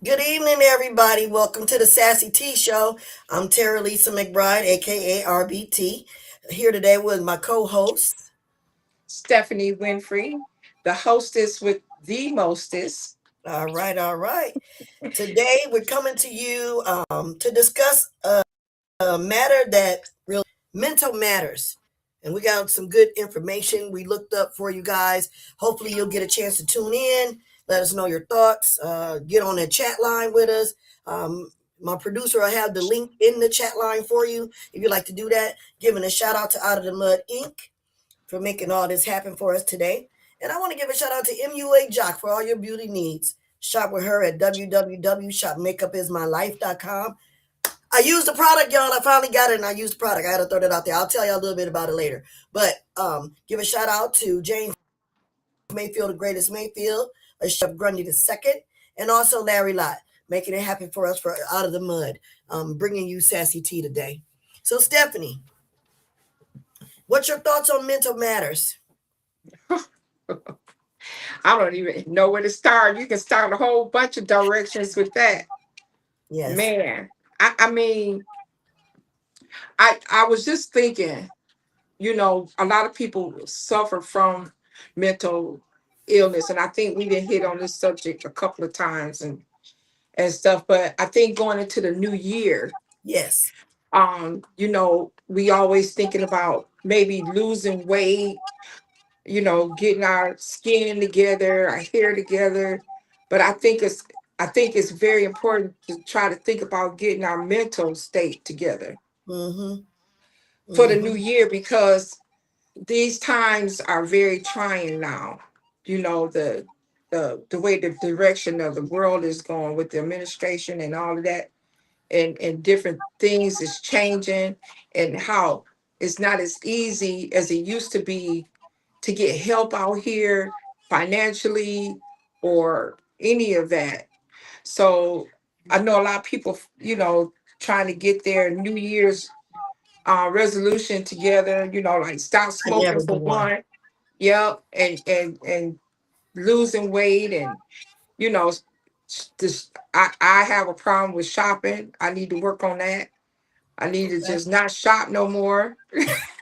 Good evening, everybody. Welcome to the Sassy T Show. I'm Terralisa McBride, aka RBT, here today with my co-host. Stephanie Winfrey, the hostess with the mostest. All right, all right. Today we're coming to you to discuss a matter that really mental matters, and we got some good information we looked up for you guys. Hopefully, you'll get a chance to tune in. Let us know your thoughts. Get on the chat line with us. My producer will have the link in the chat line for you if you'd like to do that. Giving a shout out to Out of the Mud Inc. for making all this happen for us today. And I want to give a shout out to MUA Jock for all your beauty needs. Shop with her at www.shopmakeupismylife.com. I used the product, y'all. I finally got it and I used the product. I had to throw that out there. I'll tell y'all a little bit about it later. But give a shout out to James Mayfield, the greatest Mayfield, a Chef Grundy the second, and also Larry Lott, making it happen for us for Out of the Mud, bringing you Sassy Tea today. So, Stephanie, what's your thoughts on mental matters? I don't even know where to start. You can start a whole bunch of directions with that. Yes. Man, I mean, I was just thinking, a lot of people suffer from mental illness, and I think we did hit on this subject a couple of times and stuff. But I think going into the new year, Yes. we always thinking about maybe losing weight, getting our skin together, our hair together. But I think it's very important to try to think about getting our mental state together Mm-hmm. for the new Mm-hmm. year, because these times are very trying now. The way the direction of the world is going with the administration and all of that, and different things is changing, and how it's not as easy as it used to be to get help out here financially or any of that. So I know a lot of people, trying to get their New Year's resolution together, like stop I never smoking do for one. one. Yep. And losing weight, and you know, this I have a problem with shopping. I need to work on that. I need to Okay. just not shop no more.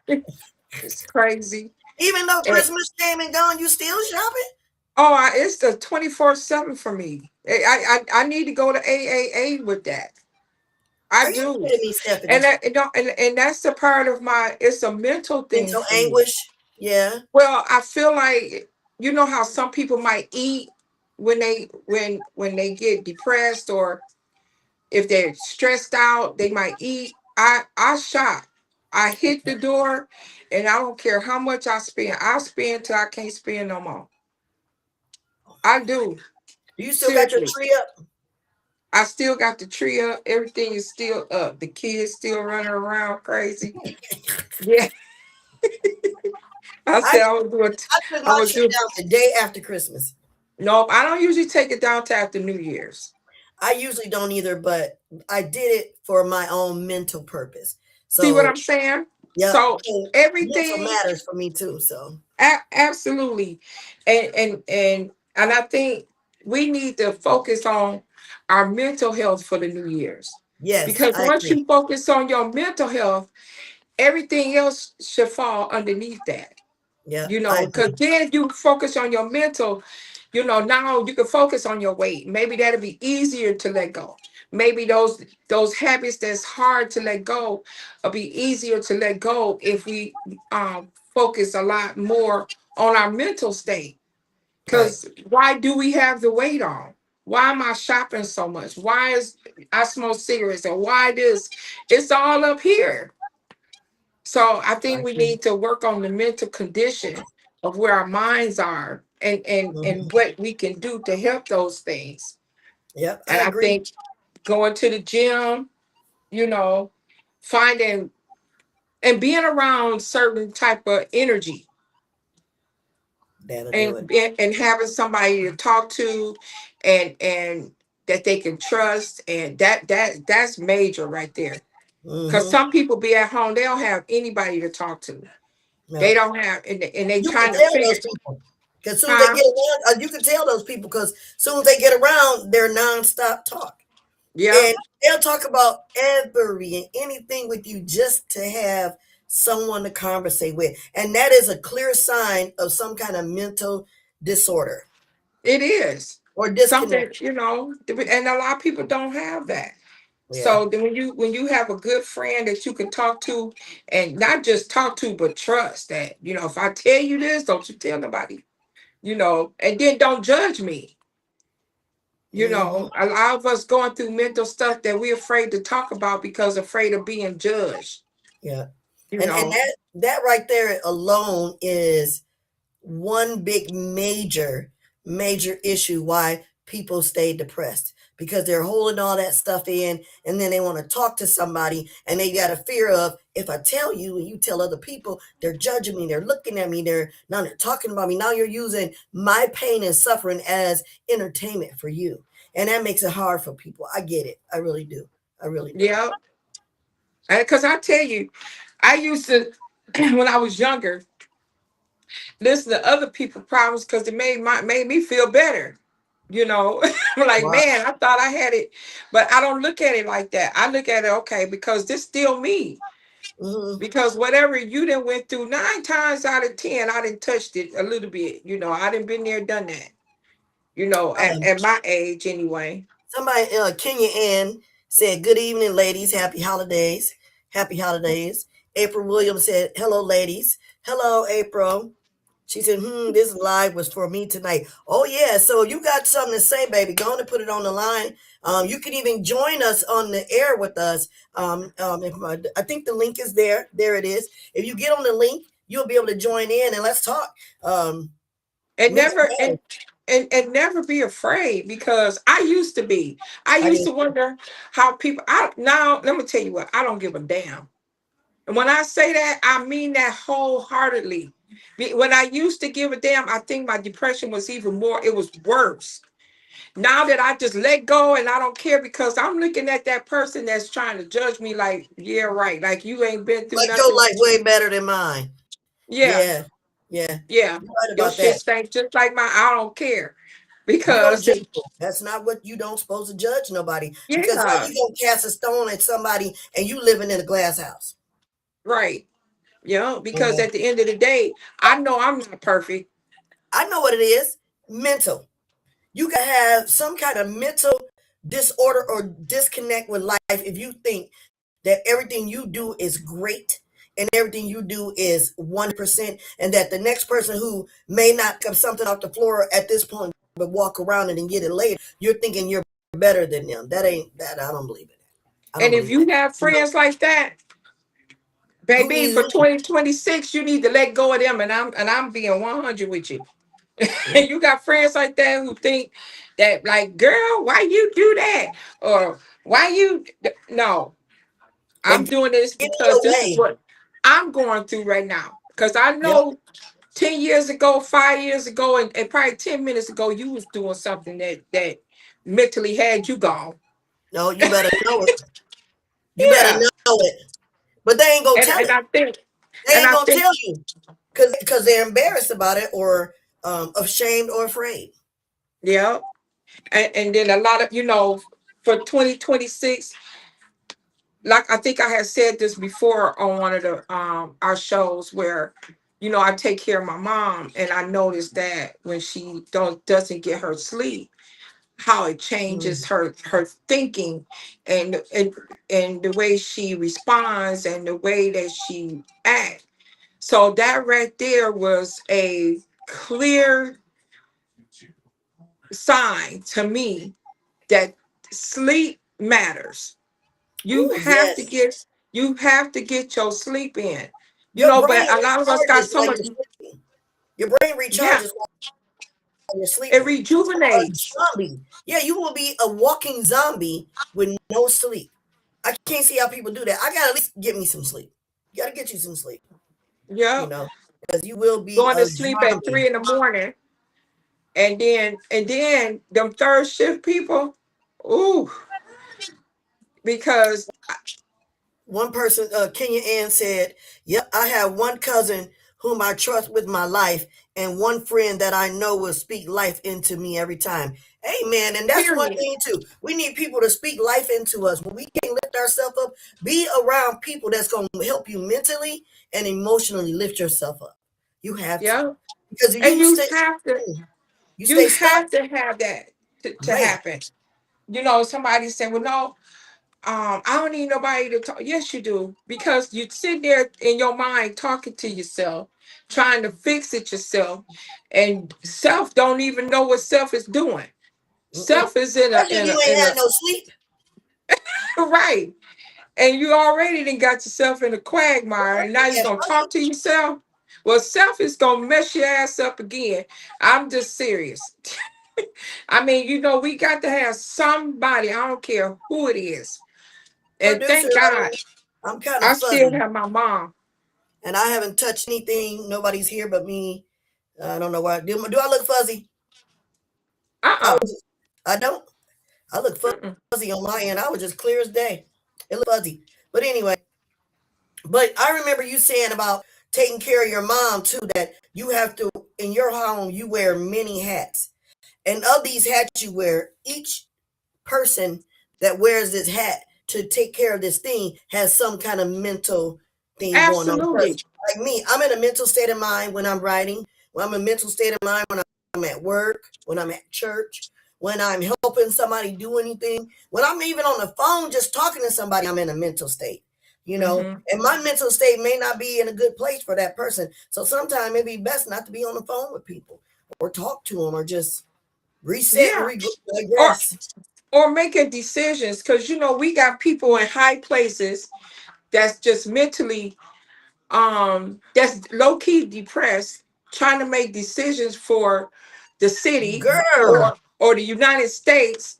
It's crazy. Even though And Christmas came and gone, you still shopping? it's the 24/7 for me. I need to go to AAA with that. I Are you do. kidding me, And Stephanie? and that's the part of it's a mental thing Mental for me. anguish? Yeah. Well, I feel like, how some people might eat when they get depressed, or if they're stressed out, they might eat. I shop. I hit the door, and I don't care how much I spend. I spend till I can't spend no more. I do. Do you still got your Seriously. tree up? I still got the tree up. Everything is still up. The kids still running around crazy. Yeah. I I said I would do it. I took I my would tree do. down the day after Christmas. Nope. I don't usually take it down to after New Year's. I usually don't either, but I did it for my own mental purpose. See what So, I'm saying? yep, So so mental everything, matters for me too. So, absolutely, and I think we need to focus on our mental health for the New Year's, yes, because I once agree. you focus on your mental health, everything else should fall underneath that. Yep, I Because agree. then you focus on your mental, now you can focus on your weight. Maybe that'll be easier to let go. Maybe those habits that's hard to let go will be easier to let go if we focus a lot more on our mental state. Right. Because why do we have the weight on? Why am I shopping so much? Why is I smoke cigarettes, or why this? It's all up here. So I I think we agree. need to work on the mental condition of where our minds are, and Hmm. what we can do to help those things. Yep, I And I agree. think going to the gym, you know, finding and being around certain type of energy, That'll do it. and having somebody to talk to, and that they can trust, and that's major right there. Because Hmm. some people be at home, they don't have anybody to talk to. They Yep. don't have, and they You can trying to tell those figure. people. Because soon as they Huh? get around, you can tell those people because soon as they get around, they're nonstop talk. Yep. And they'll talk about every and anything with you just to have someone to conversate with. And that is a clear sign of some kind of mental disorder It is or something, disconnection. and a lot of people don't have that. Yeah, So then when you have a good friend that you can talk to, and not just talk to, but trust that, if I tell you this, don't you tell nobody, and then don't judge me. hmm A lot of us going through mental stuff that we're afraid to talk about because afraid of being judged, yeah. you And know. that right there alone is one big major issue why people stay depressed because they're holding all that stuff in and then they want to talk to somebody and they got a fear of if I tell you and you tell other people they're judging me, they're looking at me, they're talking about me. Now you're using my pain and suffering as entertainment for you, and that makes it hard for people. I get it. I really do. I really do. Yeah. Because I tell you, I used to, when I was younger, listen to other people's problems because it made me feel better. I'm like, Wow. man, I thought I had it, but I don't look at it like that. I look at it, okay, because this still me. hmm Because whatever you done went through, 9 times out of 10, I done touched it a little bit. I done been there, done that. At my age anyway. Somebody, Kenya Ann said, "Good evening, ladies. Happy holidays. Happy holidays." April Williams said, "Hello, ladies. Hello, April." She said, this live was for me tonight. Oh, yeah. So you got something to say, baby. Go on and put it on the line. You can even join us on the air with us. I think the link is there. There it is. If you get on the link, you'll be able to join in and let's talk. And Mental never health. and never be afraid, because I used to be. I I used did. to wonder how people I now let me tell you what, I don't give a damn. And when I say that, I mean that wholeheartedly. When I used to give a damn, I think my depression was even more, it was worse. Now that I just let go and I don't care, because I'm looking at that person that's trying to judge me like, yeah, right. Like you ain't been through Like your nothing. life way better than mine. Yeah, Yeah. Yeah. yeah. You're right Your about shit that. stinks just like mine. I don't care. You don't Because judge people. That's not what you don't supposed to judge nobody. Because how yeah, you gonna cast a stone at somebody and you living in a glass house? right. Yeah, because Yeah. at the end of the day, I know I'm not perfect. I know what it is. Mental. You can have some kind of mental disorder or disconnect with life if you think that everything you do is great and everything you do is 100% and that the next person who may not pick up something off the floor at this point but walk around it and get it later, you're thinking you're better than them. That ain't that. I don't believe it. I don't And if believe you that. have You know, friends like that, who baby, needs for who? 2026, you need to let go of them. And I'm being 100 with you. Yeah. And you got friends like that who think that, like, girl, why you do that? Or why you no, They I'm get doing this in because your this is way. what I'm going through right now. Because I Yep. know 10 years ago, 5 years ago, and probably 10 minutes ago, you was doing something that mentally had you gone. No, you better know it. You better Yeah. know it. But they ain't gonna And tell and it. I think They and ain't I gonna think tell you because they're embarrassed about it or ashamed or afraid. yeah. And then a lot of, for 2026, like I think I had said this before on one of the our shows, where I take care of my mom, and I noticed that when she doesn't get her sleep, how it changes Mm, her thinking, and the way she responds and the way that she acts. So that right there was a clear sign to me that sleep matters. You oh have to yes, get you have to get your sleep in. your But brain a lot of us got recharges so while much. you're sleeping. Your brain Yeah, recharges while you're it sleeping. You are a rejuvenates. zombie. Yeah, you will be a walking zombie with no sleep. I can't see how people do that. I gotta at least get me some sleep. You gotta get you some sleep. You Yeah, know, because you will be going to a sleep at zombie. 3 in the morning, and then them third shift people. Ooh, because One person, Kenya Ann said, "Yep, I have one cousin whom I trust with my life, and one friend that I know will speak life into me every time. Amen. And that's one Period. thing too. We need people to speak life into us. When we can't lift ourselves up, be around people that's going to help you mentally and emotionally lift yourself up. You have to. Yeah. Because And you stay you you stay stuck, have to have that to man. happen. Somebody said, well, no, I don't need nobody to talk. Yes, you do. Because you sit there in your mind talking to yourself, trying to fix it yourself, and self don't even know what self is doing. Mm-mm. Self is in a Especially if you ain't in had a no sleep. right. And you already done got yourself in a quagmire, and now you're Yes, gonna talk to yourself. Well, self is gonna mess your ass up again. I'm just serious. I mean, we got to have somebody, I don't care who it is. And producer. thank God I'm kind of I still fuzzy, have my mom. and I haven't touched anything. Nobody's here but me. I don't know why. Do I look fuzzy? I Uh-uh. was. I don't. I look Mm-mm. fuzzy on my end. I was just clear as day. It looked fuzzy. But anyway, but I remember you saying about taking care of your mom too. That you have to in your home. You wear many hats, and of these hats you wear, each person that wears this hat to take care of this thing has some kind of mental thing going on. Because Absolutely. like me, I'm in a mental state of mind when I'm writing. When I'm in a mental state of mind when I'm at work, when I'm at church, when I'm helping somebody do anything, when I'm even on the phone just talking to somebody, I'm in a mental state. Hmm. And my mental state may not be in a good place for that person. So sometimes it'd be best not to be on the phone with people or talk to them or just reset and Yeah. Or regress. or making decisions, because we got people in high places that's just mentally that's low-key depressed, trying to make decisions for the city Girl, or the United States,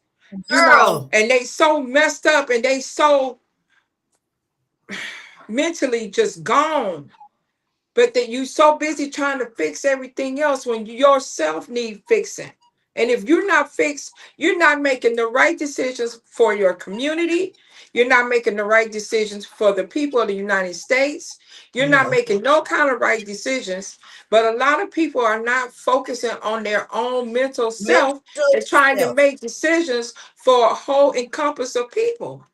girl. and they so messed up, and they so mentally just gone. But that you so busy trying to fix everything else when you yourself need fixing. And if you're not fixed, you're not making the right decisions for your community. You're not making the right decisions for the people of the United States. You're not No. making no kind of right decisions. But a lot of people are not focusing on their own mental self Mental and trying to self. make decisions for a whole encompass of people.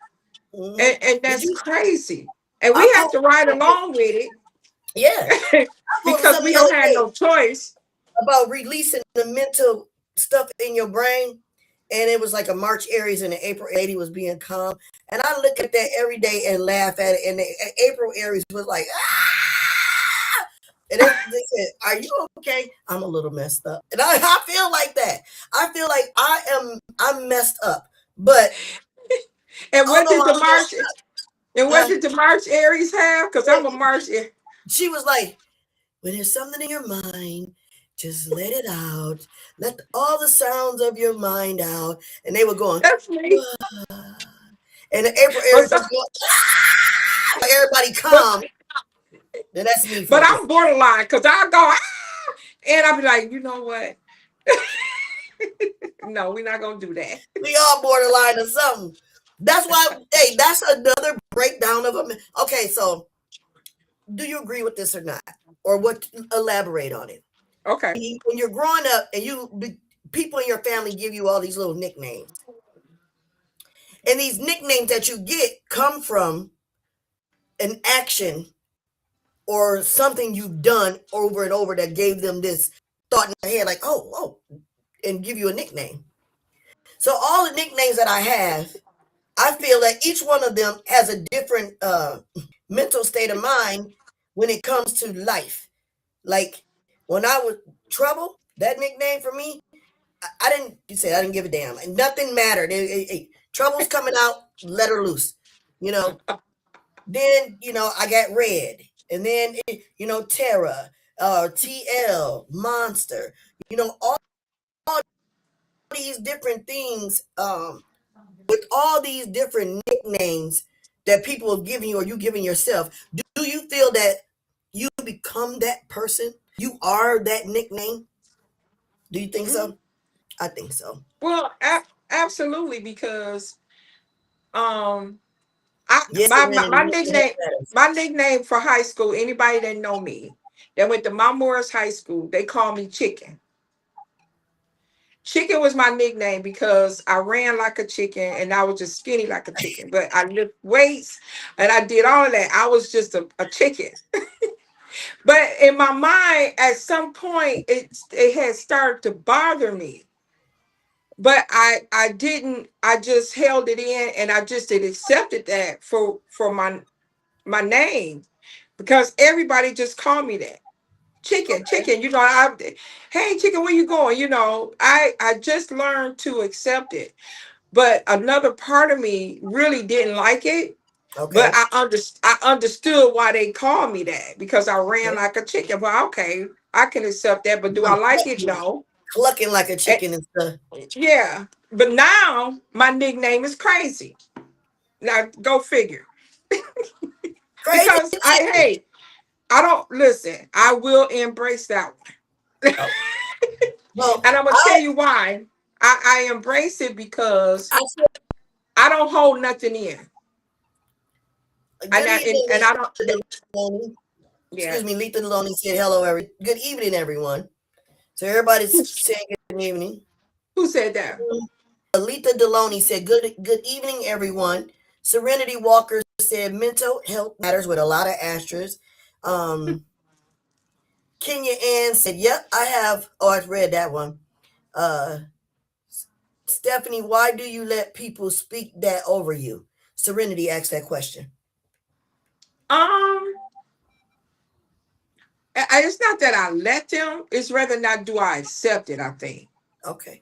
Hmm. And Did that's you? crazy. And I we have to posted ride something. along with Yeah, it I posted because we something the don't other have day no choice. about releasing the mental stuff in your brain. And it was like a March Aries and an April 80 was being calm. And I look at that every day and laugh at it. And the April Aries was like, ah! And they said, are you okay? I'm a little messed up. And I feel like that. I feel like I'm messed up. But And I don't what know did how the I'm March messed and what up. did the March Aries have? Because I'm a March. She was like, when there's something in your mind, just let it out. Let all the sounds of your mind out. And they were going, That's me. ah. And the April But Aries some, was going, ah. Everybody but calm. Then that's me but focused. I'm borderline because I go and I'll be like, you know what? No, we're not gonna do that. We all borderline or something. That's why, hey, that's another breakdown of a. Okay, so do you agree with this or not? Or what? Elaborate on it. Okay. When you're growing up and people in your family give you all these little nicknames. And these nicknames that you get come from an action or something you've done over and over that gave them this thought in their head, like, and give you a nickname. So all the nicknames that I have, I feel that each one of them has a different mental state of mind when it comes to life. Like when I was trouble, that nickname for me, I didn't. You said I didn't give a damn, and nothing mattered. Trouble's coming out, let her loose. You know, Then, I got Red. And then, Terra, TL, Monster, all these different things, with all these different nicknames that people have given you or you giving yourself. Do you feel that you become that person? You are that nickname? Do you think Mhm. so? I think so. Well, absolutely, because um, I Yes, my, and my then my emotional health nickname matters. my nickname for high school. Anybody that know me, that went to Mount Morris High School. They called me Chicken. Chicken was my nickname because I ran like a chicken and I was just skinny like a chicken. But I lift weights and I did all of that. I was just a chicken. But in my mind, at some point, it had started to bother me. But I didn't. I just held it in, and I just had accepted that for my name, because everybody just called me that. Chicken, Okay. chicken. Hey, chicken, where you going? I just learned to accept it. But another part of me really didn't like it. But Okay. I understood why they called me that, because I ran Okay. like a chicken. But okay, I can accept that. But do I I'm like it? No. clucking like a Eh, chicken and stuff. yeah. But now my nickname is Crazy. Now go figure. Crazy Because chicken. I don't listen. I will embrace that one. Oh, well, And I'm gonna tell I you why. I embrace it because I feel I don't hold nothing in. good evening, And I don't Letha Deloney. yeah. Excuse me, Letha Deloney said hello, good evening, everyone. So everybody's saying good evening. Who said that? Letha Deloney said good evening, everyone. Serenity Walker said mental health matters with a lot of asterisks. Um, Kenya Ann said, "Yep, I have." Oh, I've read that one. Uh, Stephanie, why do you let people speak that over you? Serenity asked that question. Um, it's not that I let them. It's rather not do I accept it. I think Okay.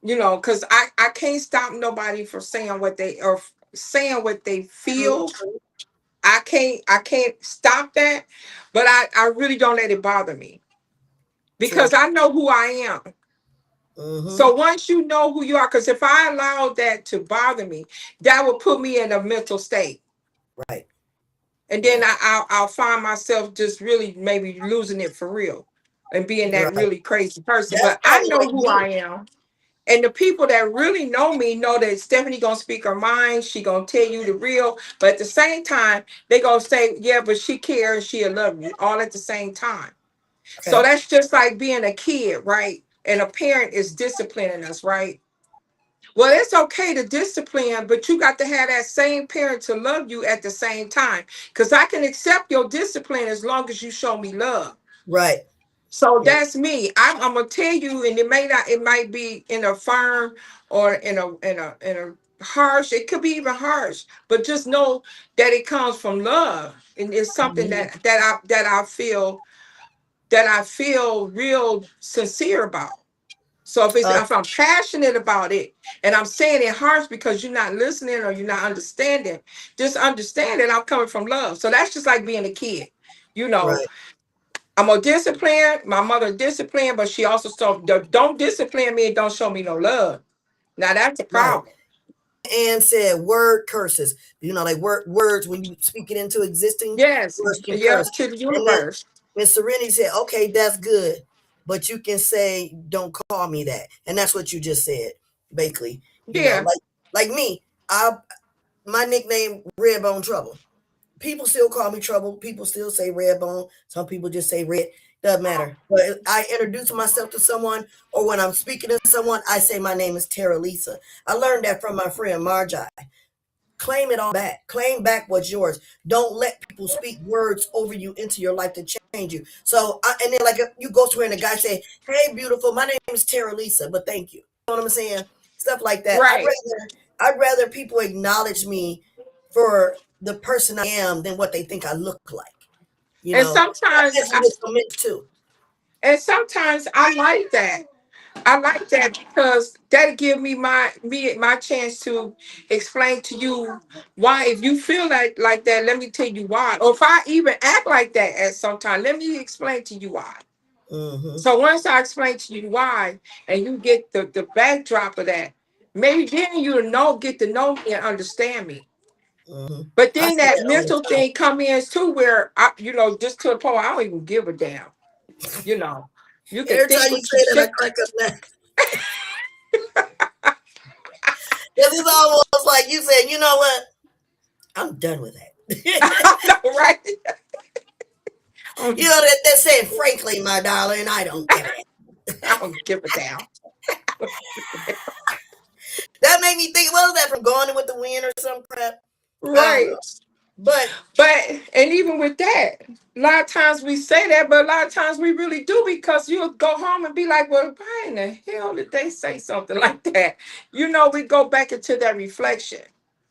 because I can't stop nobody from saying what they or saying what they True. feel. True. I can't stop that, but I really don't let it bother me True. because I know who I am. Mm-hmm. So once you know who you are, because if I allowed that to bother me, that would put me in a mental state. Right. And then Right. I'll find myself just really maybe losing it for real and being that Right. really crazy person. That's But I kind of know like who I me. am. And the people that really know me know that Stephanie gonna speak her mind. She gonna tell you the real. But at the same time, they gonna say, yeah, but she cares, she'll love you, all at the same time. So Okay. that's just like being a kid, right? And a parent is disciplining us, right? Well, it's okay to discipline, but you got to have that same parent to love you at the same time. Because I can accept your discipline as long as you show me love. Right. So Yep. that's me. I'm gonna tell you, and it might be in a firm or in a harsh. It could be even harsh, but just know that it comes from love, and it's something Mhm. that I feel real sincere about. So Uh, if I'm passionate about it and I'm saying it harsh because you're not listening or you're not understanding, just understand that I'm coming from love. So that's just like being a kid. You know, right. I'm a discipline. My mother disciplined, but she also told don't discipline me and don't show me no love. Now that's a Right. problem. And said word curses. Like words when you speak it into existing, Yes. words can curse. Yep. To the And then universe. Miss Serenity said, okay, that's good. But you can say, don't call me that. And that's what you just said, basically. Yeah. Like me, my nickname Redbone Trouble. People still call me Trouble. People still say Redbone. Some people just say Red. Doesn't matter. But if I introduce myself to someone, or when I'm speaking to someone, I say my name is Terralisa. I learned that from my friend Margi. Claim it all back. Claim back what's yours. Don't let people speak words over you into your life to change you. So, and then like if you go to her and the guy say, "Hey, beautiful, my name is Terralisa, but thank you." You know what I'm saying? Stuff like that. Right. I'd rather people acknowledge me for the person I am than what they think I look like. And That sometimes messes with some men too. I like that. I like that because that'll give me my chance to explain to you why. If you feel like that, let me tell you why. Or if I even act like that at some time, let me explain to you why. Mm-hmm. So once I explain to you why, and you get the backdrop of that, maybe then get to know me and understand me. Mm-hmm. But I then say that that all the mental time. thing come in too, where just to the point where I don't even give a damn. You know, you can Every think time you what you say that, I say. crack up now. Because it's almost like you said, you know what? I'm done with that. I know, right? You know that they're saying, frankly, my darling, I don't give it. I don't give a damn. That made me think, what was that from Gone with the Wind or some crap? I don't know. Right. But But and even with that, a lot of times we say that, but a lot of times we really do, because you'll go home and be like, well, why in the hell did they say something like that? We go back into that reflection.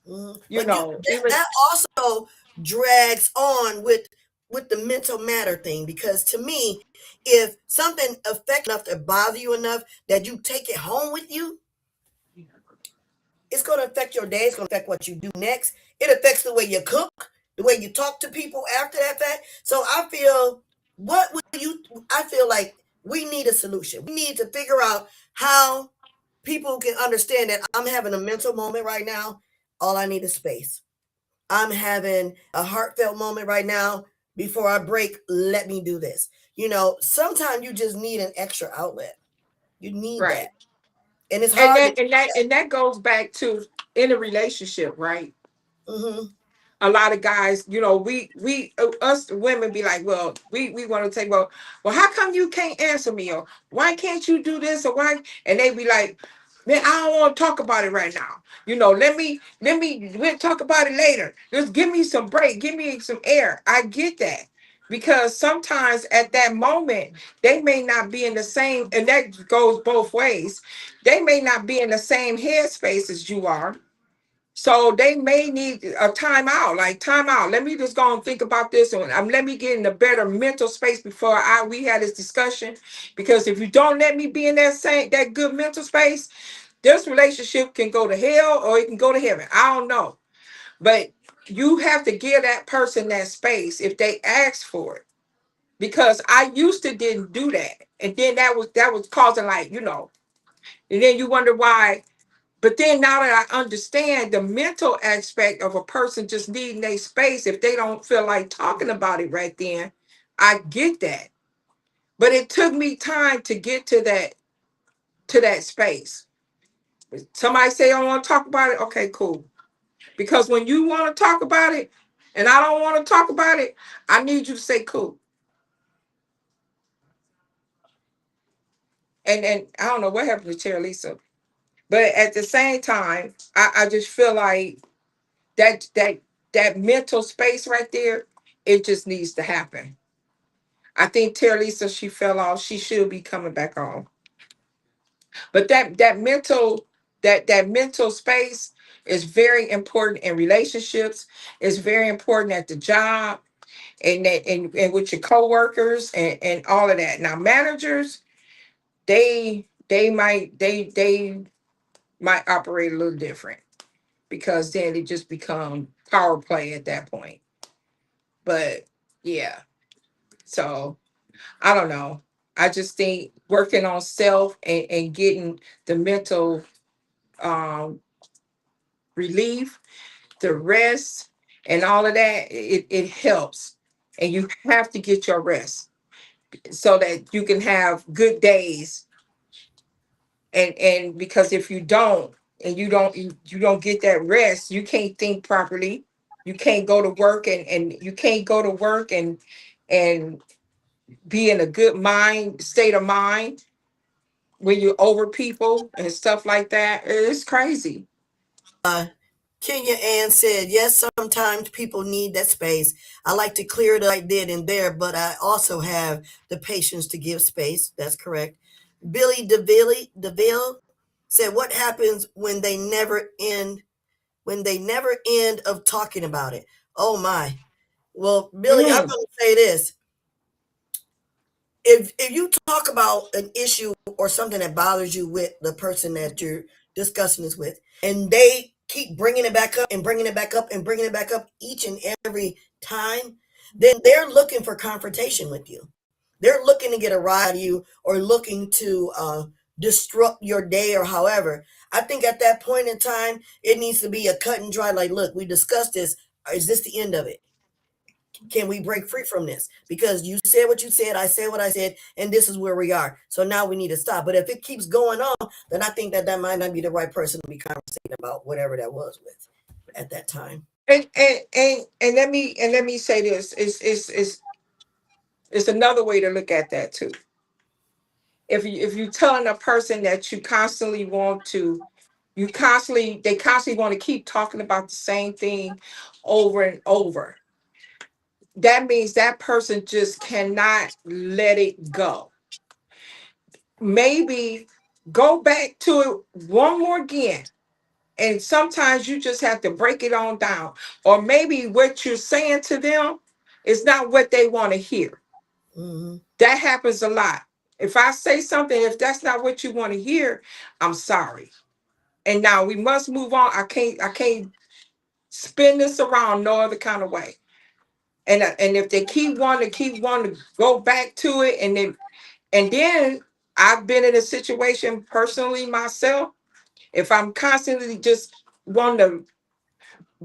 but Even that also drags on with the mental matter thing, because to me, if something affects enough to bother you enough that you take it home with you, it's going to affect your day. It's going to affect what you do next. It affects the way you cook, the way you talk to people after that fact. So I feel, what would you? I feel like we need a solution. We need to figure out how people can understand that I'm having a mental moment right now. All I need is space. I'm having a heartfelt moment right now. Before I break, let me do this. Sometimes you just need an extra outlet. You need that. right. And it's And hard to that do and that that. and that goes back to in a relationship, right? Hmm. A lot of guys, we us women be like, well, we want to say, well, how come you can't answer me, or why can't you do this, or why? And they be like, man, I don't want to talk about it right now. We'll talk about it later. Just give me some break, give me some air. I get that. Because sometimes at that moment, they may not be in the same, and that goes both ways. They may not be in the same headspace as you are, so they may need a timeout, like timeout. Let me just go and think about this one. Let me get in a better mental space before we had this discussion. Because if you don't let me be in that good mental space, this relationship can go to hell or it can go to heaven. I don't know. But you have to give that person that space if they ask for it. Because I used to didn't do that. And then that was causing, and then you wonder why. But then now that I understand the mental aspect of a person just needing a space, if they don't feel like talking about it right then, I get that. But it took me time to get to that space. Somebody say I want to talk about it. Okay, cool. Because when you want to talk about it and I don't want to talk about it, I need you to say cool. And I don't know what happened to Terralisa. But at the same time, I just feel like that that that mental space right there, it just needs to happen. I think Terralisa, she fell off. She should be coming back on. But that mental space is very important in relationships. It's very important at the job, and with your coworkers, and all of that. Now managers, they might operate a little different, because then it just become power play at that point. But yeah, so I don't know. I just think working on self, and getting the mental um, relief, the rest, and all of that, it helps. And you have to get your rest so that you can have good days. And because if you don't, and you don't get that rest, you can't think properly. You can't go to work, and you can't go to work and be in a good state of mind when you're over people and stuff like that. It's crazy. uh, Kenya Ann said, yes, sometimes people need that space. I like to clear it up right then and there, but I also have the patience to give space. That's correct. Billy DeVille said, what happens when they never end of talking about it? Oh my. Well, Billy, I'm Mm, going to say this. If you talk about an issue or something that bothers you with the person that you're discussing this with, and they keep bringing it back up and bringing it back up and bringing it back up each and every time, then they're looking for confrontation with you. They're looking to get a rise out of you, or looking to disrupt your day, or however. I think at that point in time, it needs to be a cut and dry. Like, look, we discussed this. Is this the end of it? Can we break free from this? Because you said what you said, I said what I said, and this is where we are. So now we need to stop. But if it keeps going on, then I think that that might not be the right person to be conversating about whatever that was with at that time. and let me say this: is It's another way to look at that too. If you telling a person that you constantly want to, they constantly want to keep talking about the same thing over and over, that means that person just cannot let it go. Maybe go back to it one more again. And sometimes you just have to break it on down. Or maybe what you're saying to them is not what they want to hear. Mm-hmm. That happens a lot. If I say something, if that's not what you want to hear, I'm sorry. And now we must move on. I can't spin this around no other kind of way. And if they keep wanting to go back to it, and then I've been in a situation personally myself. If I'm constantly just wanting to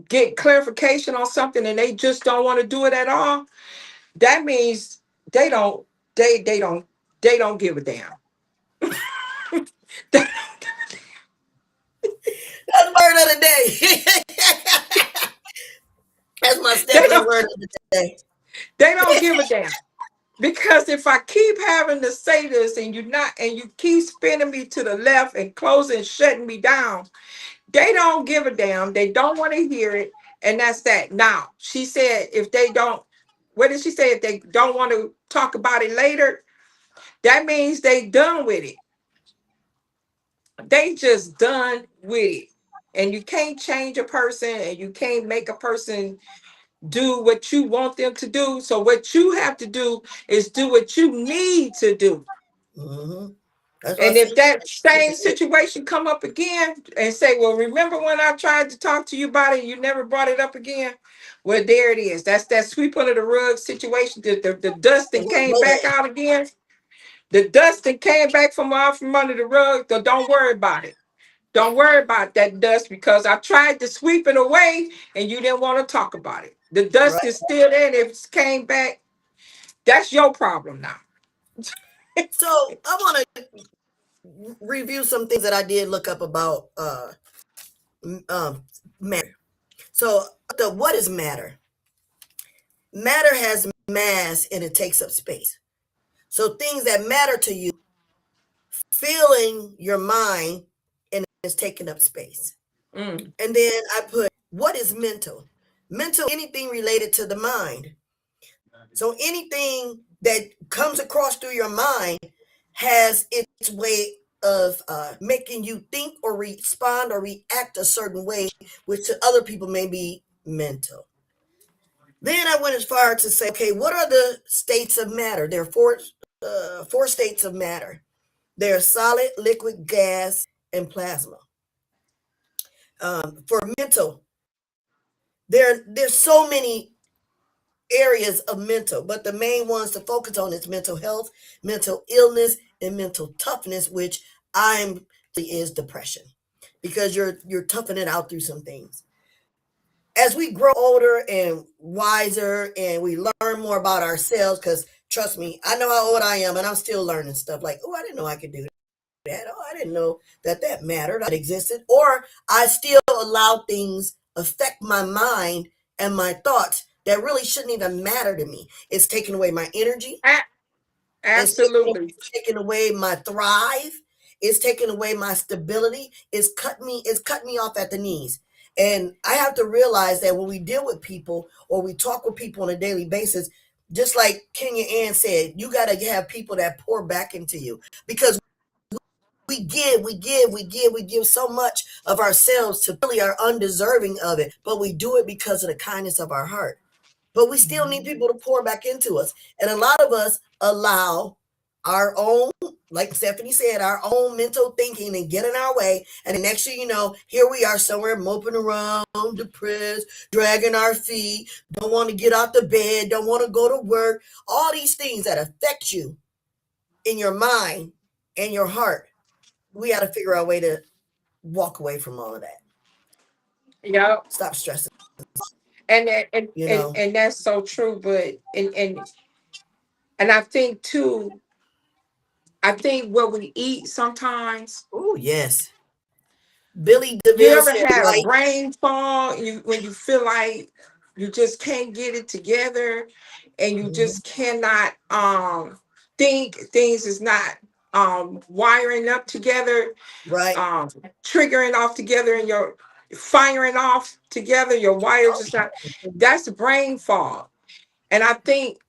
get clarification on something and they just don't want to do it at all, that means they don't they don't they don't give a damn. they, That's word of the day. That's my they Stephanie don't word of the day. they don't give a damn. Because if I keep having to say this and you keep spinning me to the left and closing shutting me down, they don't give a damn. They don't want to hear it. And that's that. Now, she said if they don't, what did she say? If they don't want to talk about it later, that means they done with it. They just done with it. And you can't change a person and you can't make a person do what you want them to do. So what you have to do is do what you need to do. Mm-hmm. That's why I And said if that same situation come up again and say, well, remember when I tried to talk to you about it, you never brought it up again? Well, there it is. That's that sweep under the rug situation. The dust that came go back ahead. out again. The dust that came back from out from under the rug. So don't worry about it. Don't worry about that dust because I tried to sweep it away and you didn't want to talk about it. The dust Right. is still there and it came back. That's your problem now. So I want to review some things that I did look up about matter. So the what is matter? Matter has mass and it takes up space. So things that matter to you, filling your mind and it's taking up space. Mm. And then I put what is mental? Mental, anything related to the mind. So anything that comes across through your mind has its way of making you think or respond or react a certain way, which to other people may be mental. Then I went as far to say, okay, what are the states of matter? There are four states of matter. There's solid, liquid, gas, and plasma. For mental, there's so many areas of mental, but the main ones to focus on is mental health, mental illness, and mental toughness, which I'm is depression, because you're toughing it out through some things. As we grow older and wiser, and we learn more about ourselves, because trust me, I know how old I am, and I'm still learning stuff like, oh, I didn't know I could do that. Oh, I didn't know that mattered, that existed, or I still allow things affect my mind and my thoughts that really shouldn't even matter to me. It's taking away my energy. A- Absolutely. It's taking away my thrive. It's taking away my stability. It's cut me off at the knees. And I have to realize that when we deal with people or we talk with people on a daily basis, just like Kenya Ann said, you got to have people that pour back into you, because we give so much of ourselves to really are undeserving of it, but we do it because of the kindness of our heart. But we still need people to pour back into us. And a lot of us allow our own, like Stephanie said, our own mental thinking and get in our way. And the next thing you know, here we are somewhere moping around, depressed, dragging our feet, don't want to get out the bed, don't want to go to work. All these things that affect you in your mind and your heart. We got to figure out a way to walk away from all of that. Yeah. Stop stressing, And that- and you and, know. and that's so true. But and I think too, I think what we eat sometimes. Oh, yes. Billy You DeVille ever said, had a light. brain fog? You when you feel like you just can't get it together, and you Mhm. just cannot think things is not wiring up together, Right. um triggering off together, and your firing off together, your wires is not. That's brain fog. And I think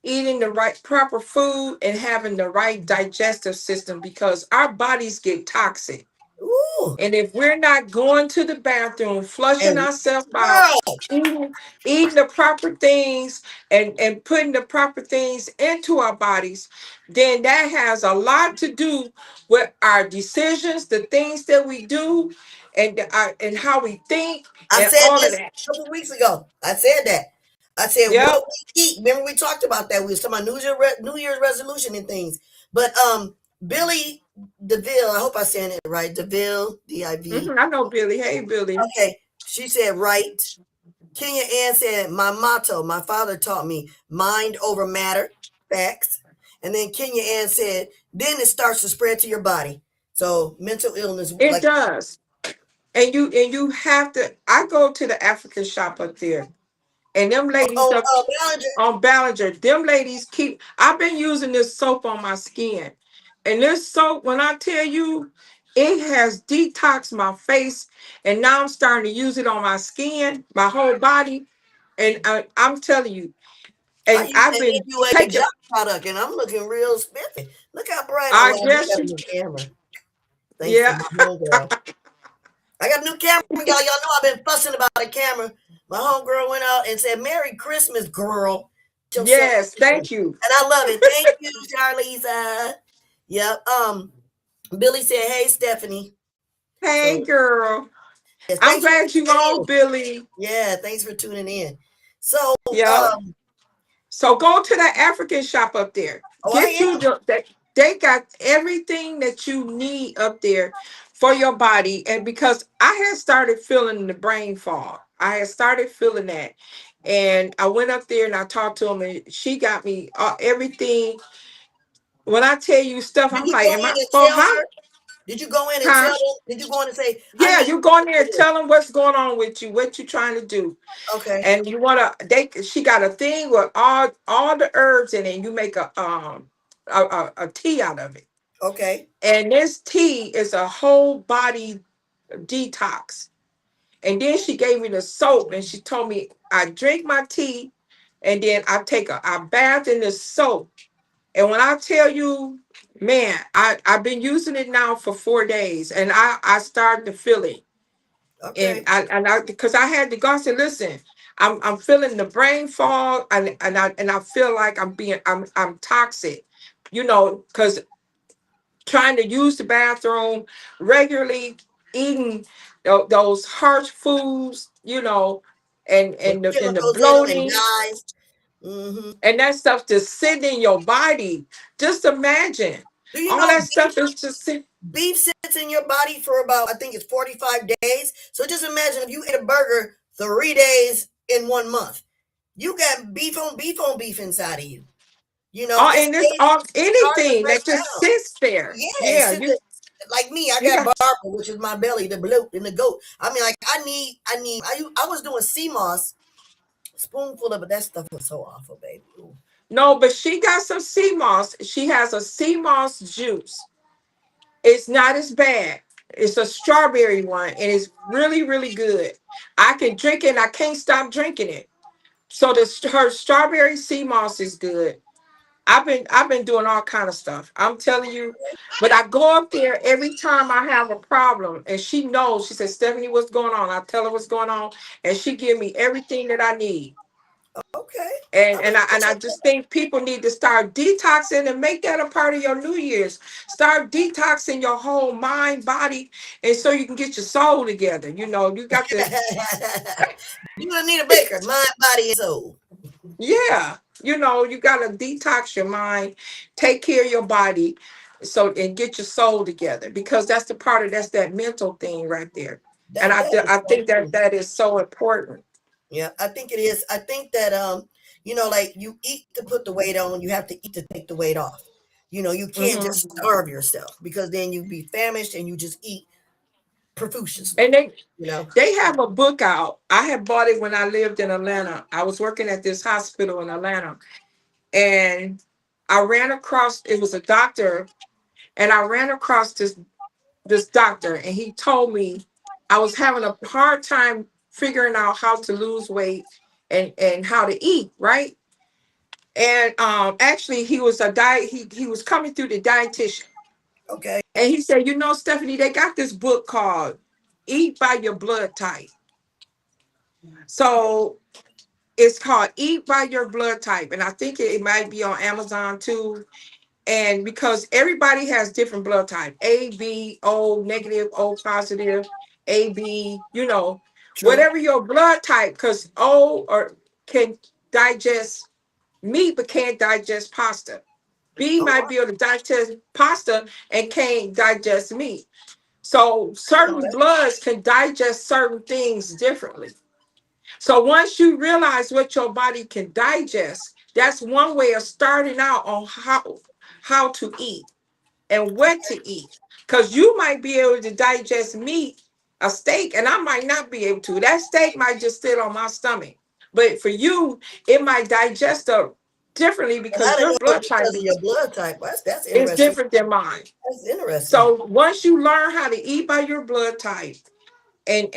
eating the right proper food and having the right digestive system, because our bodies get toxic. Ooh. And if we're not going to the bathroom, flushing And ourselves out, girl, eating, eating the proper things, and putting the proper things into our bodies, then that has a lot to do with our decisions, the things that we do, and how we think, I and said all of this that. a couple weeks ago. I said that. I said what Yep. we eat. Remember we talked about that. We was talking about New Year's resolution and things. But Billy DeVille, I hope I'm saying it right. DeVille, DIV. I know Billy. Hey, Billy. Okay. She said right. Kenya Ann said, my motto, my father taught me mind over matter, facts. And then Kenya Ann said, then it starts to spread to your body. So mental illness, It like does. And you have to. I go to the African shop up there, and them ladies on up Ballinger. on Ballinger, them ladies keep. I've been using this soap on my skin, and this soap, when I tell you, it has detoxed my face, and now I'm starting to use it on my skin, my whole body, and I'm telling you, I and use I've the been NUA taking. gel product and I'm looking real spiffy. Look how bright I I was. I guess got a you, new camera. Thanks to yeah, my homegirl. I got a new camera, y'all. Y'all know I've been fussing about a camera. My homegirl went out and said, Merry Christmas, girl. Yourself. yes, thank you. And I love it. Thank you, Charlisa. Yep. Billy said, hey, Stephanie. Hey, So, girl, yes, I'm thanks for glad you tuning on, in. Billy. Yeah, thanks for tuning in. So, Yeah. So go to that African shop up there. oh, Get I you they got everything that you need up there for your body. And because I had started feeling the brain fog, I had started feeling that. And I went up there and I talked to him, and she got me everything. When I tell you stuff, Did I'm you like, go am in I and for tell how? her? Did you go in and tell Huh? them? Did you go in and say, I Yeah, need you go in there and this? tell them what's going on with you, what you trying to do. Okay. And you want to she got a thing with all the herbs in it, and you make a tea out of it. Okay. And this tea is a whole body detox. And then she gave me the soap, and she told me I drink my tea, and then I bath in this soap. And when I tell you, man, I've been using it now for 4 days, and I started to feel it. And Okay. I because I had to go. I said, listen, I'm feeling the brain fog, and I feel like I'm toxic, because trying to use the bathroom regularly, eating those harsh foods, With and the chemicals in them and bloating, dyes. Hmm. and that stuff just sitting in your body. Just imagine Do you all know that stuff is just sitting. beef sits in your body for about, I think it's 45 days. So just imagine if you ate a burger 3 days in 1 month. You got beef on beef on beef inside of you. You know, And this all it's hard to anything break that just down. sits there. Yeah, it's Yeah, just like me. I you got got. barber, which is my belly, the bloat, and the goat. I mean, like I was doing sea moss, spoonful of it. That stuff was so awful, baby. Ooh. No, but she got some sea moss. She has a sea moss juice. It's not as bad. It's a strawberry one, and it's really, really good. I can drink it, and I can't stop drinking it. So her strawberry sea moss is good. I've been doing all kind of stuff. I'm telling you. But I go up there every time I have a problem, and she knows. She says, Stephanie, what's going on? I tell her what's going on, and she give me everything that I need. Okay, And I'm and gonna I and I check just that think people need to start detoxing and make that a part of your New Year's. Start detoxing your whole mind, body, and so you can get your soul together. You got to, out. You're gonna need a baker, mind, body, and soul. yeah, you got to detox your mind, take care of your body, and get your soul together, because that's that mental thing right there. And That I that is I so think that true. that is so important. Yeah, I think it is. I think that like you eat to put the weight on, you have to eat to take the weight off. You know, you can't just Hmm. starve yourself because then you be famished and you just eat. profusely, And you know. they have a book out. I had bought it when I lived in Atlanta. I was working at this hospital in Atlanta, and I ran across, it was a doctor, and I ran across this doctor, and he told me I was having a hard time figuring out how to lose weight and how to eat, right? And actually he was a diet, he was coming through the dietitian, Okay. and he said, you know, Stephanie, they got this book called Eat by Your Blood Type. So it's called Eat by Your Blood Type, and I think it might be on Amazon too. And because everybody has different blood type, A, B, O negative, O positive, AB, you know, True. whatever your blood type, because O or can digest meat but can't digest pasta. B Oh, might be able to digest pasta and can't digest meat. So I know certain that. bloods can digest certain things differently. So once you realize what your body can digest, that's one way of starting out on how to eat and what to eat. Because you might be able to digest meat, a steak, and I might not be able to. That steak might just sit on my stomach. But for you, it might digest differently And I because didn't your know it was blood type because of your blood type. That's is interesting. different than mine. That's interesting. So once you learn how to eat by your blood type, and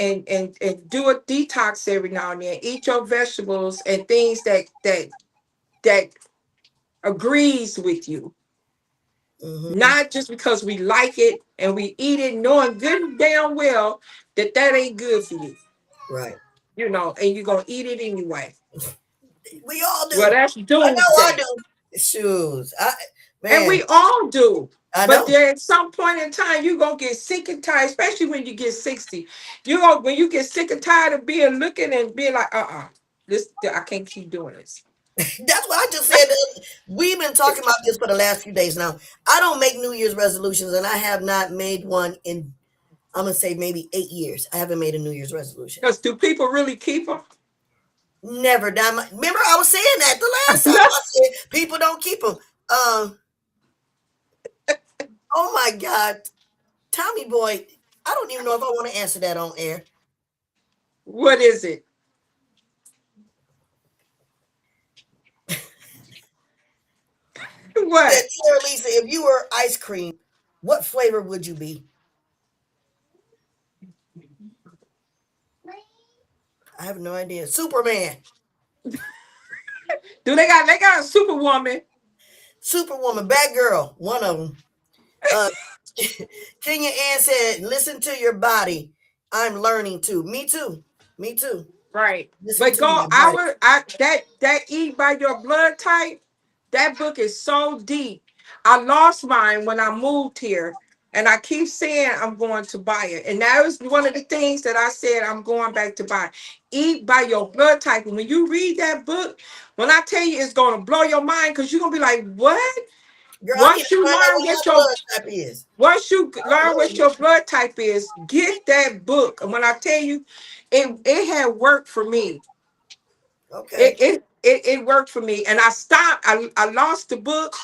do a detox every now and then. Eat your vegetables and things that agrees with you, Hmm. not just because we like it and we eat it, knowing good and damn well that that ain't good for you, Right. you know, and you're gonna eat it anyway. We all Well, do. that's I know I doomsday, do. Shoes. and Man, we all do. I But know. there, at some point in time, you're gonna get sick and tired, especially when you get 60. You go when you get sick and tired of being looking and being like, this I can't keep doing this. That's what I just said. We've been talking about this for the last few days now. I don't make New Year's resolutions, and I have not made one in, I'm going to say, maybe 8 years. I haven't made a New Year's resolution. Because do people really keep them? Never done. Remember, I was saying that the last time I said people don't keep them. Oh my God. Tommy boy, I don't even know if I want to answer that on air. What is it? Said, What? Terralisa, if you were ice cream, what flavor would you be? I have no idea. Superman, Do they got a superwoman? Superwoman, Batgirl, one of them. Uh, Kenya Ann said, listen to your body. I'm learning to. Me too. Me too. Right. Listen But to go, my body. that Eat by Your Blood Type, that book is so deep. I lost mine when I moved here, and I keep saying I'm going to buy it. And that was one of the things that I said I'm going back to buy. Eat by Your Blood Type. And when you read that book, when I tell you it's going to blow your mind, because you're going to be like, what? Girl, I need Once to you find out learn what what my your blood type is. Once you I don't learn what know. your blood type is, get that book. And when I tell you, it had worked for me. Okay. It worked for me. And I stopped. I lost the book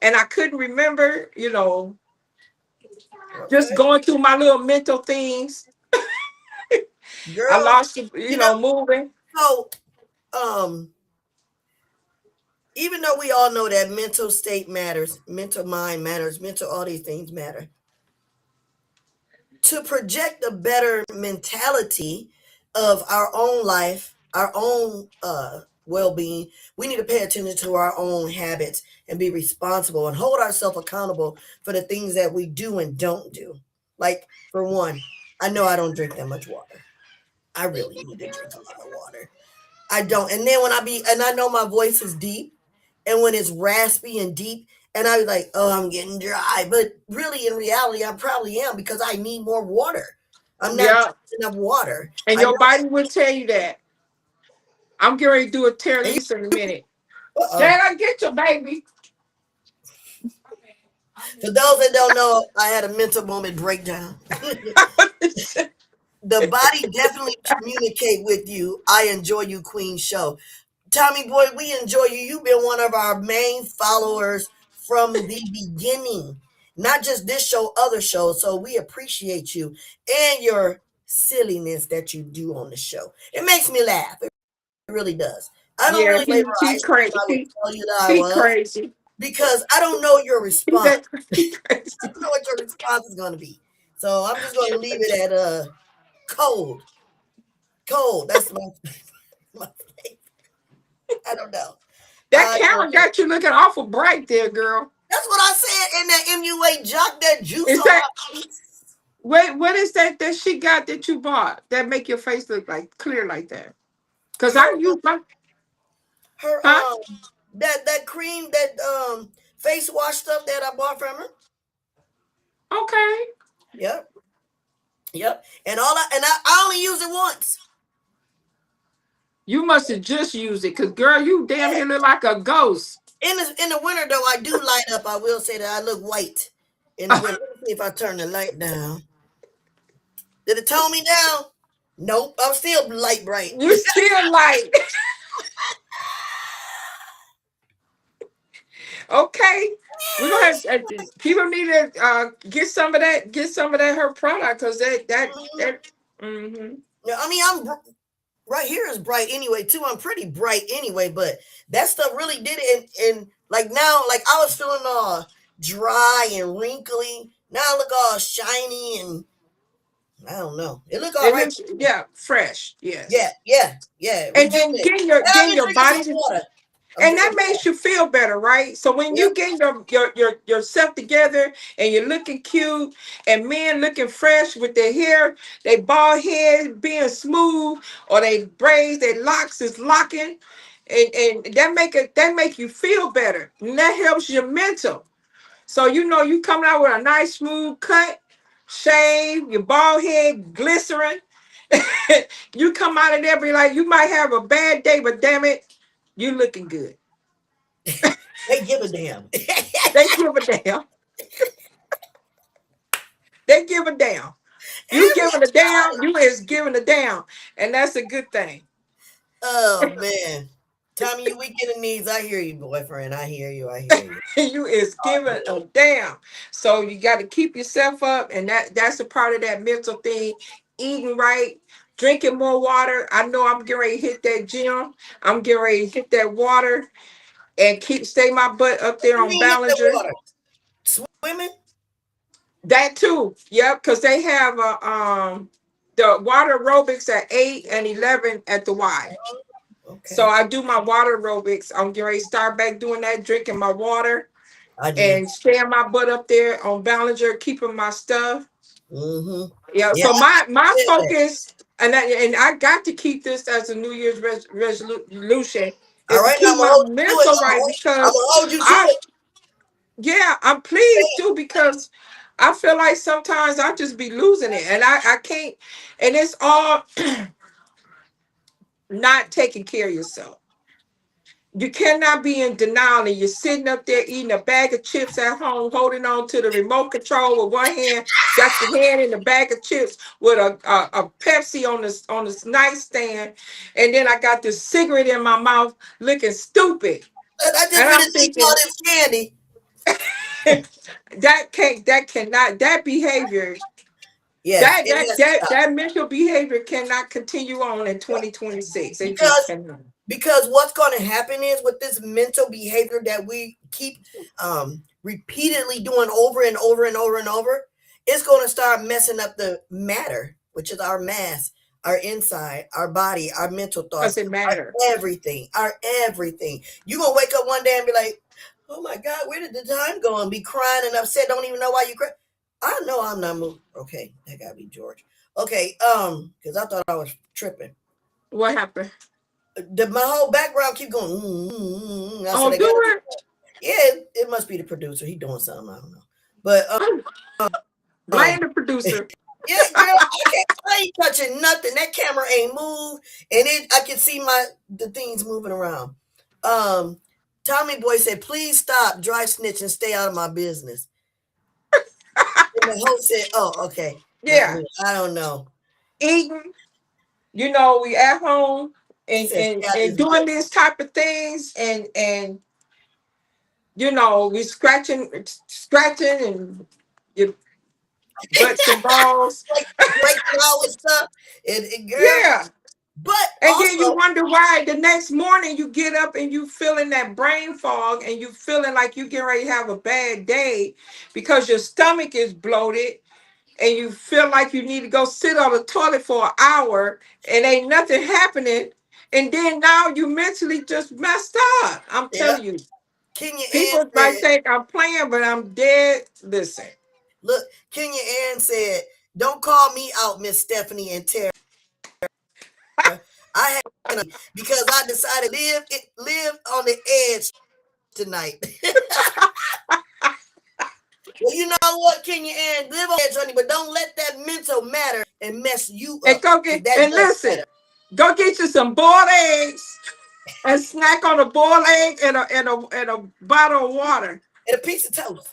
and I couldn't remember, you know, just Okay. going through my little mental things. I Girl, lost it, you know, moving. so um, even though we all know that mental state matters, mental mind matters, mental all these things matter, to project a better mentality of our own life, our own well-being, we need to pay attention to our own habits and be responsible and hold ourselves accountable for the things that we do and don't do. Like, for one, I know I don't drink that much water. I really need to drink a lot of water. I don't. And then when I know my voice is deep, and when it's raspy and deep, and I was like, oh, I'm getting dry. But really, in reality, I probably am because I need more water. I'm not Yeah. drinking enough water. And I know your body will tell you that. I'm getting ready to do a tear that. Lisa in a minute. Uh-oh. Dad, I get your baby. For those that don't know, I had a mental moment breakdown. The body definitely communicate with you. I enjoy you, Queen Show. Tommy boy, we enjoy you. You've been one of our main followers from the beginning. not just this show, other shows. So we appreciate you and your silliness that you do on the show. It makes me laugh. It really does. I don't Yeah, really label her he ice cream. crazy. I will tell you that I He was crazy. because I don't know your He's response. that he I crazy. don't know what your response is going to be. So I'm just going to leave it at cold. Cold. That's my, my I don't know. That I don't camera know. got you looking awful bright there, girl. That's what I said in that MUA jock that juice Is on that my face. wait? What is that that she got that you bought that make your face look like clear like that? Cause I Her use my her huh? that cream that face wash stuff that I bought from her. Okay, Yep. Yep. And I only use it once. you must have just used it, cause girl, you damn Yeah. near look like a ghost. In the winter though, I do light up. I will say that I look white in the winter. Let me see if I turn the light down. Did it tone me down? Nope. I'm still light bright. You still like okay. We're gonna have people need to get some of that, her product, cause that. Mm-hmm. Yeah, I mean, right here is bright anyway too. I'm pretty bright anyway, but that stuff really did it. And like now, like I was feeling all dry and wrinkly. Now I look all shiny and I don't know. It look all It right. looks yeah fresh, Yeah, yes. yeah, yeah. And then Rejuvenate. And I've getting been your drinking some body, water. I'm and that drinking makes water. you feel better, right? So when Yep. you get yourself together and you're looking cute and men looking fresh with their hair, they bald head being smooth or they braids, their locks is locking, and that make you feel better. And that helps your mental. So you know you coming out with a nice smooth cut, shave, your bald head glycerin. You come out of there be like you might have a bad day, but damn it, you looking good. They give a damn. They give a damn. They give a damn. You Every giving a damn, time. you is giving a damn. And that's a good thing. Oh man. Tommy, you weak in the knees. I hear you, boyfriend. I hear you. I hear you. You is giving a damn. So you got to keep yourself up, and that's a part of that mental thing. Eating right, drinking more water. I know I'm getting ready to hit that gym. I'm getting ready to hit that water and stay my butt up What there you on mean hit the Ballinger. water? Swimming? That too. Yep, because they have the water aerobics at 8 and 11 at the Y. So Okay. I do my water aerobics. I'm getting ready to start back doing that, drinking my water I did. and staying my butt up there on Ballinger, keeping my stuff. Mm-hmm. Yeah. Yeah, So my I did that. focus, and I got to keep this as a New Year's resolution, All is to right, now keep I'm gonna my hold you to it. mental right I'm because gonna hold you to I it. yeah, I'm pleased too because I feel like sometimes I just be losing it and I can't, and it's all not taking care of yourself. You cannot be in denial and you're sitting up there eating a bag of chips at home, holding on to the remote control with one hand, got your hand in the bag of chips with a Pepsi on this nightstand, and then I got this cigarette in my mouth looking stupid. I just And I'm finished eating all thinking this candy. that cannot that behavior Yes, it has to stop that mental behavior cannot continue on in 2026. It just because cannot. because what's going to happen is with this mental behavior that we keep repeatedly doing over and over and over and over, it's going to start messing up the matter, which is our mass, our inside, our body, our mental thoughts, Doesn't matter. our everything. You're going to wake up one day and be like, oh my God, where did the time go? And be crying and upset, don't even know why you cry. I know I'm not moving. Okay, that gotta be George. Okay, because I thought I was tripping. What happened? My whole background keep going. I said Oh, I do gotta be. it. Yeah, it must be the producer. He doing something. I don't know. But Blame the producer. yeah, girl, I ain't touching nothing. That camera ain't moved, and I can see the things moving around. Um, Tommy Boy said, "Please stop, dry snitch, and stay out of my business." And the host said, "Oh, okay." Yeah, I don't know. eating. You know, we at home He and said, "Stay out and this doing business." these type of things and we scratching and your butts and balls. Like breaking out and stuff. And girl, Yeah. but And then you also, wonder why the next morning you get up and you feeling that brain fog and you feeling like you get ready to have a bad day because your stomach is bloated and you feel like you need to go sit on the toilet for an hour and ain't nothing happening. And then now you mentally just messed up. I'm yeah, telling you, Kenya Ann people might said, think I'm playing, but I'm dead. Listen, look, Kenya Ann said, don't call me out, Miss Stephanie and Tara. I had because I decided to live on the edge tonight. Well, you know what, Kenya Ann, live on the edge, honey, but don't let that mental matter and mess you and up go because get that and does listen, matter. go get you some boiled eggs and snack on a boiled egg and a bottle of water. And a piece of toast.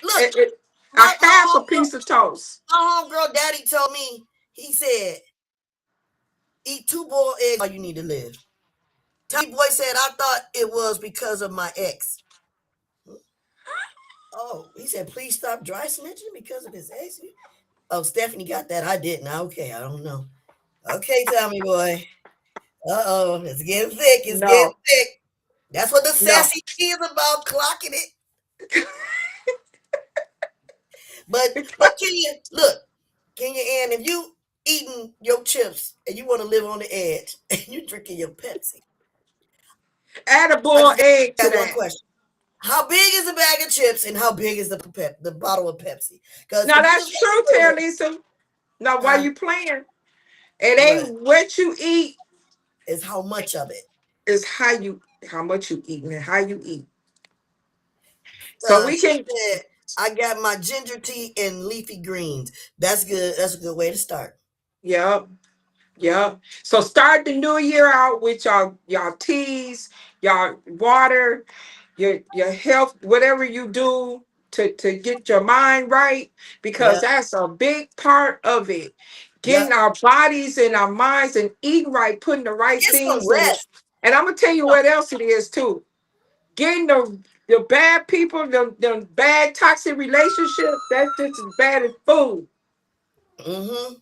Look, And, and a my half a piece of toast. homegirl daddy told me, he said, eat 2 boiled eggs, all you need to live. Tommy Boy said, I thought it was because of my ex. Oh, he said, please stop dry snitching because of his ex. Oh, Stephanie got that. I didn't. Okay, I don't know. Okay, Tommy Boy. Uh-oh, it's getting thick. It's getting No, thick. That's what the no. sassy tea is about, clocking it. But Kenya, look, Kenya Ann, if you eating your chips and you want to live on the edge and you drinking your Pepsi, Add a I just boiled egg to got one that. question. How big is the bag of chips and how big is the bottle of Pepsi? Because Now if you that's just got true, sugar, Terralisa. Now why huh? you playing? It What ain't what you eat, is how much of it? is how much you eat and how you eat. So we She can, said, I got my ginger tea and leafy greens. That's good. That's a good way to start. yep, yep. So start the new year out with y'all teas, y'all water, your health, whatever you do to get your mind right, because Yeah. that's a big part of it. Yeah. Getting our bodies and our minds and eating right, putting the right Get some things in it. rest. And I'm gonna tell you what else it is too. Getting the bad people, the bad toxic relationships, that's just as bad as food. Mm-hmm.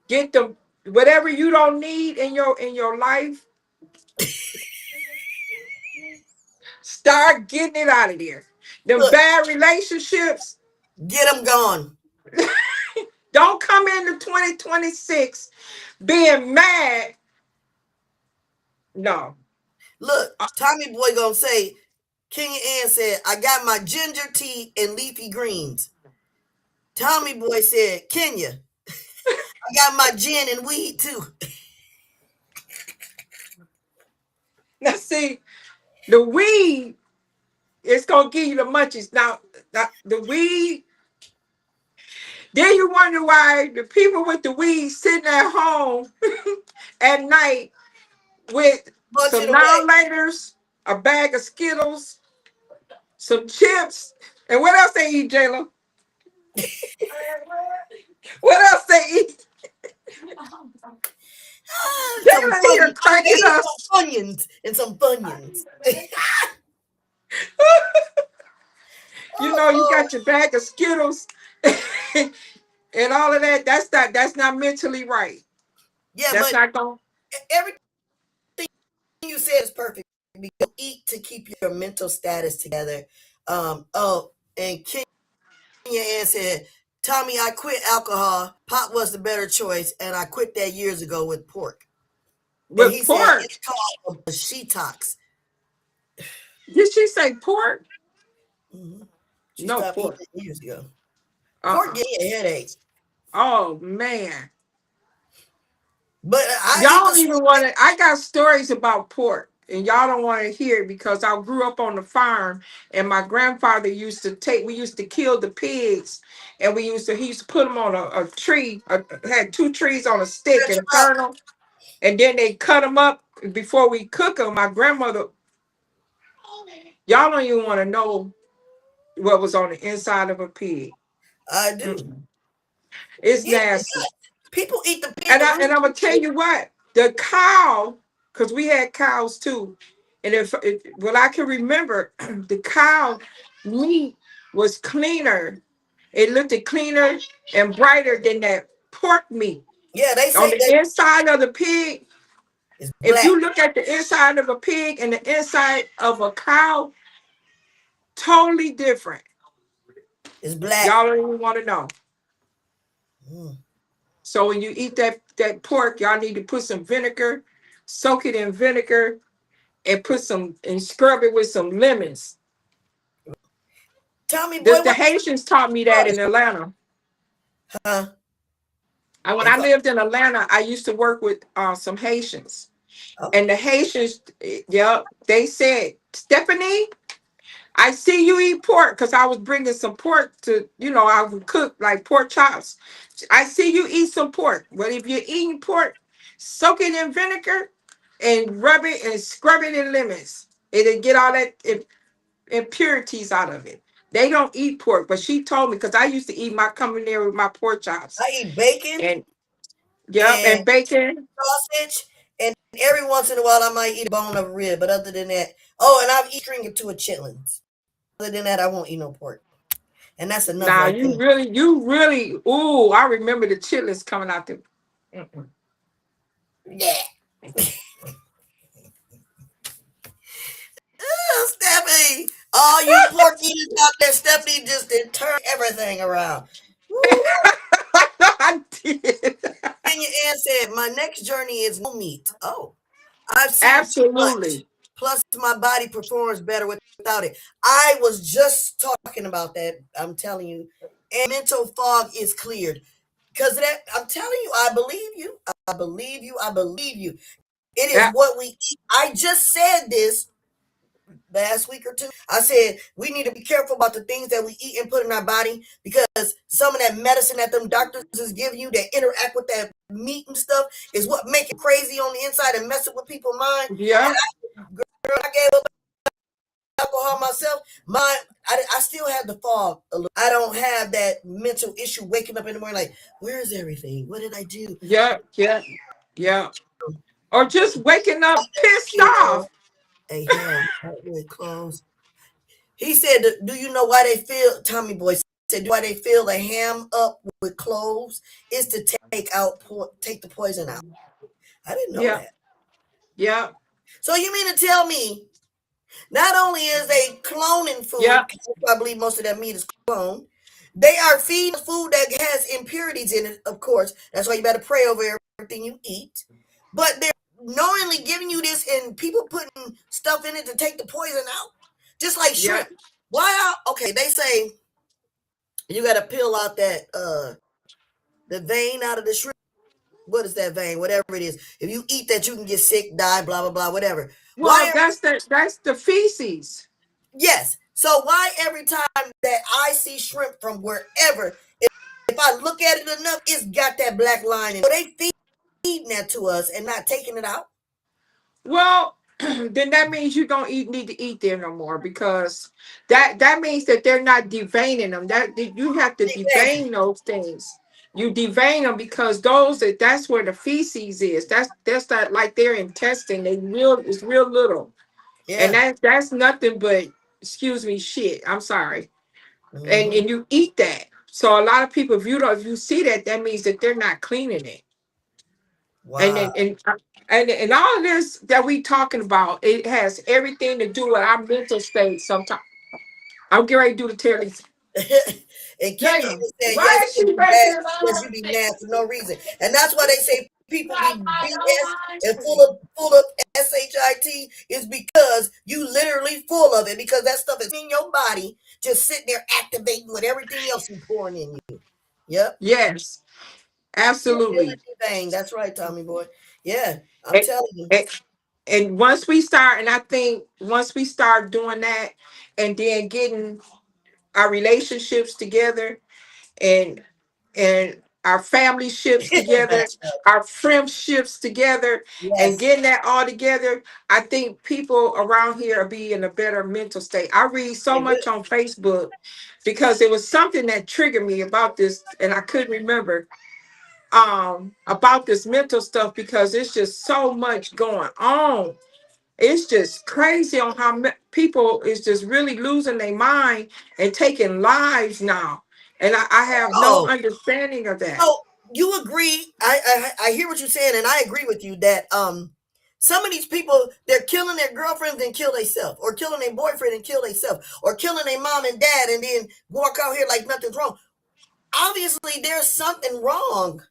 Get them whatever you don't need in your life, start getting it out of there. Them Look, bad relationships, get them gone. don't come into 2026 being mad. No. Look, Tommy Boy gonna say, Kenya Ann said, I got my ginger tea and leafy greens. Tommy Boy said, Kenya, I got my gin and weed too. Now see, the weed is gonna give you the munchies. Now the weed, then you wonder why the people with the weed sitting at home at night with Bunch it some away. now laters, a bag of Skittles, some chips, and what else they eat, Jayla? What else they eat? Some Jayla here funyuns. They cracking eat up. some funyuns and some funyuns. You Oh, got your bag of Skittles and all of that. That's not mentally right. yeah, That's but not going. everything you said is perfect. You eat to keep your mental status together. And Kenya Ann said, Tommy, I quit alcohol. Pot was the better choice, and I quit that years ago with pork. And With he said pork. it's called a Shetox. Did she say pork? Hmm. She No stopped eating pork. it years ago. Pork Uh-uh. gave me a headache, Oh man. but I Y'all eat the don't even same want thing. to. I got stories about pork, and y'all don't want to hear it because I grew up on the farm, and my grandfather we used to kill the pigs, and he used to put them on a tree, had two trees on a stick Stretch them and out. burn them, and then they cut them up before we cook them. My grandmother, y'all don't even want to know what was on the inside of a pig. I do. Mm-mm. It's Yeah, nasty. people eat the pig. And The I'm reason gonna tell you what, the cow, because we had cows too. And well, I can remember the cow meat was cleaner. It looked cleaner and brighter than that pork meat. Yeah, they On say that the inside of the pig, it's if black. you look at the inside of a pig and the inside of a cow, totally different. It's black. Y'all don't even want to know. Mm. So when you eat that pork, y'all need to put some vinegar, soak it in vinegar, and put some and scrub it with some lemons. Tell me, boy, The what Haitians taught me that called in Atlanta. huh? And when They I call lived in Atlanta, I used to work with some Haitians. And the Haitians, yep, they said, Stephanie, I see you eat pork because I was bringing some pork to, I would cook like pork chops. I see you eat some pork. But if you're eating pork, soak it in vinegar and rub it and scrub it in lemons. It'll get all that impurities out of it. They don't eat pork, but she told me because I used to eat my coming there with my pork chops I eat bacon and yep, and and bacon. sausage, and every once in a while I might eat a bone of a rib. But other than that, oh, and I'll eat string it to a chitlins. Other than that, I won't eat no pork, and that's enough Now right there. you really, ooh, I remember the chitlins coming out there. Mm-mm. Yeah. Stephanie, all you pork eaters out there, Stephanie just did turn everything around. Woo. I did. Kenya Ann said, "My next journey is no meat." Oh, I've seen too much. Absolutely. Plus, my body performs better without it. I was just talking about that. I'm telling you, and mental fog is cleared because of that. I'm telling you, I believe you. I believe you. I believe you. It is Yeah, what we eat. I just said this last week or two. I said we need to be careful about the things that we eat and put in our body because some of that medicine that them doctors is giving you that interact with that meat and stuff is what make it crazy on the inside and messing with people's mind. yeah, Girl, I gave up alcohol myself. I still have the fog a little. I don't have that mental issue waking up in the morning like, where is everything? What did I do? yeah, yeah, yeah. Or just waking up pissed Feel off. a ham with clothes. He said, "Do you know why they feel?" Tommy Boy said, "Why they fill the ham up with cloves is to take the poison out." I didn't know Yeah, that. yeah, So you mean to tell me not only is they cloning food, yeah, 'cause I believe most of that meat is cloned, they are feeding food that has impurities in it. Of course, that's why you better pray over everything you eat. But they're knowingly giving you this, and people putting stuff in it to take the poison out, just like yeah. shrimp. Why? Okay, they say you got to peel out that the vein out of the shrimp. What is that vein? Whatever it is. If you eat that, you can get sick, die, blah blah blah, whatever. Well, Why? that's the feces. Yes. So why every time that I see shrimp from wherever, if I look at it enough, it's got that black line. And so they feeding that to us and not taking it out. Well, then that means you don't need to eat there no more because that means that they're not deveining them. That you have to Exactly. devein those things. You devein them because that's where the feces is. That's not like their intestine. It's real little, and Yeah. that's nothing but excuse me shit. I'm sorry, and Hmm. you eat that. So a lot of people, if you see that, that means that they're not cleaning it. and Wow. and and, and all of this that we talking about, it has everything to do with our mental state. Sometimes I'm getting ready to do the Terry. And Kenya Damn, even said, why yes, is you she be back mad. there? Yes, you be mad for no reason. And that's why they say people be BS and full of shit is because you literally full of it because that stuff is in your body just sitting there activating with everything else you pouring in you. Yep. Yes, absolutely. Thing. That's right, Tommy boy. Yeah, I'm And, telling you. and, and once we start, and I think once we start doing that, and then getting our relationships together, and our family ships together, our friendships together, and Yes, getting that all together, I think people around here will be in a better mental state. I read so they will. much on Facebook because it was something that triggered me about this, and I couldn't remember about this mental stuff because it's just so much going on. It's just crazy on how people is just really losing their mind and taking lives now. And I have no Oh, understanding of that. so you agree? I hear what you're saying, and I agree with you that some of these people they're killing their girlfriends and kill themselves, or killing their boyfriend and kill themselves, or killing their mom and dad and then walk out here like nothing's wrong. Obviously, there's something wrong.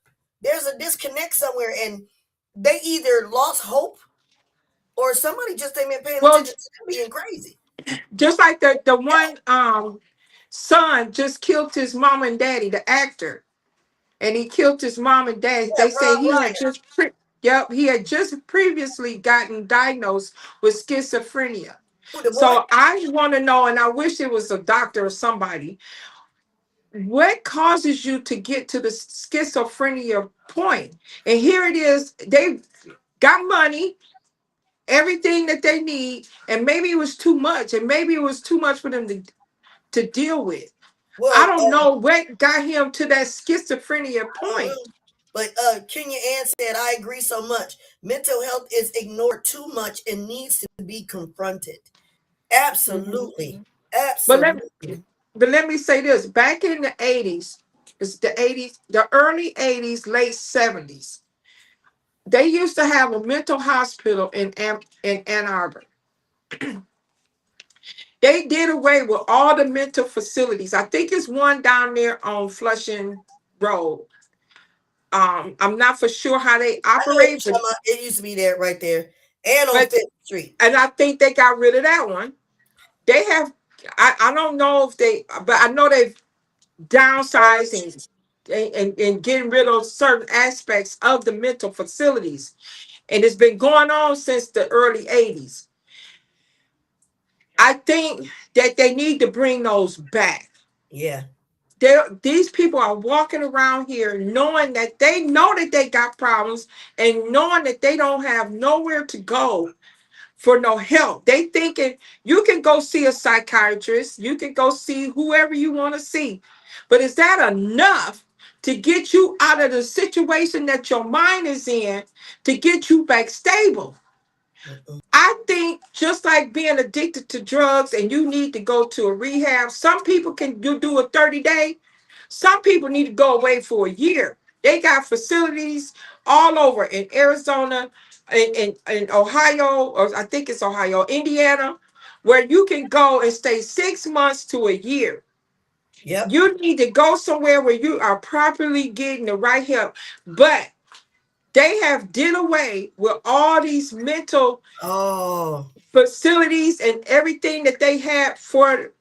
There's a disconnect somewhere, and they either lost hope or somebody just ain't been paying Well, attention to them being crazy. just like the one son just killed his mom and daddy, the actor, and he killed his mom and dad. Yeah, They say Rob he had Ryan. just yep, he had just previously gotten diagnosed with schizophrenia. Who the boy? So I want to know, and I wish it was a doctor or somebody, what causes you to get to the schizophrenia point? And here it is, they got money, everything that they need, and maybe it was too much, and maybe it was too much for them to deal with. I Well, don't know what got him to that schizophrenia I don't point. know. But Kenya Ann said, I agree so much. Mental health is ignored too much and needs to be confronted. Mhm. Absolutely. But let Absolutely. but let me say this: back in the 80s, it's the 80s, the early 80s, late 70s, they used to have a mental hospital in Ann Arbor. They did away with all the mental facilities. I think it's one down there on Flushing Road. I'm not for sure how they I know what operate, you're talking about. It used to be there right there. And on but Fifth Street. and I think they got rid of that one. They have, I don't know if they, but I know they've downsized Purge. and getting rid of certain aspects of the mental facilities. And it's been going on since the early 80s. I think that they need to bring those back. Yeah. These people are walking around here knowing that they know that they got problems and knowing that they don't have nowhere to go for no help. They thinking you can go see a psychiatrist, you can go see whoever you want to see. But is that enough to get you out of the situation that your mind is in to get you back stable? Mm-mm. I think just like being addicted to drugs and you need to go to a rehab, some people can you do a 30-day. Some people need to go away for a year. They got facilities all over in Arizona, in Ohio, or I think it's Ohio, Indiana, where you can go and stay 6 months to a year. Yep. You need to go somewhere where you are properly getting the right help. But they have did away with all these mental Oh. facilities and everything that they had for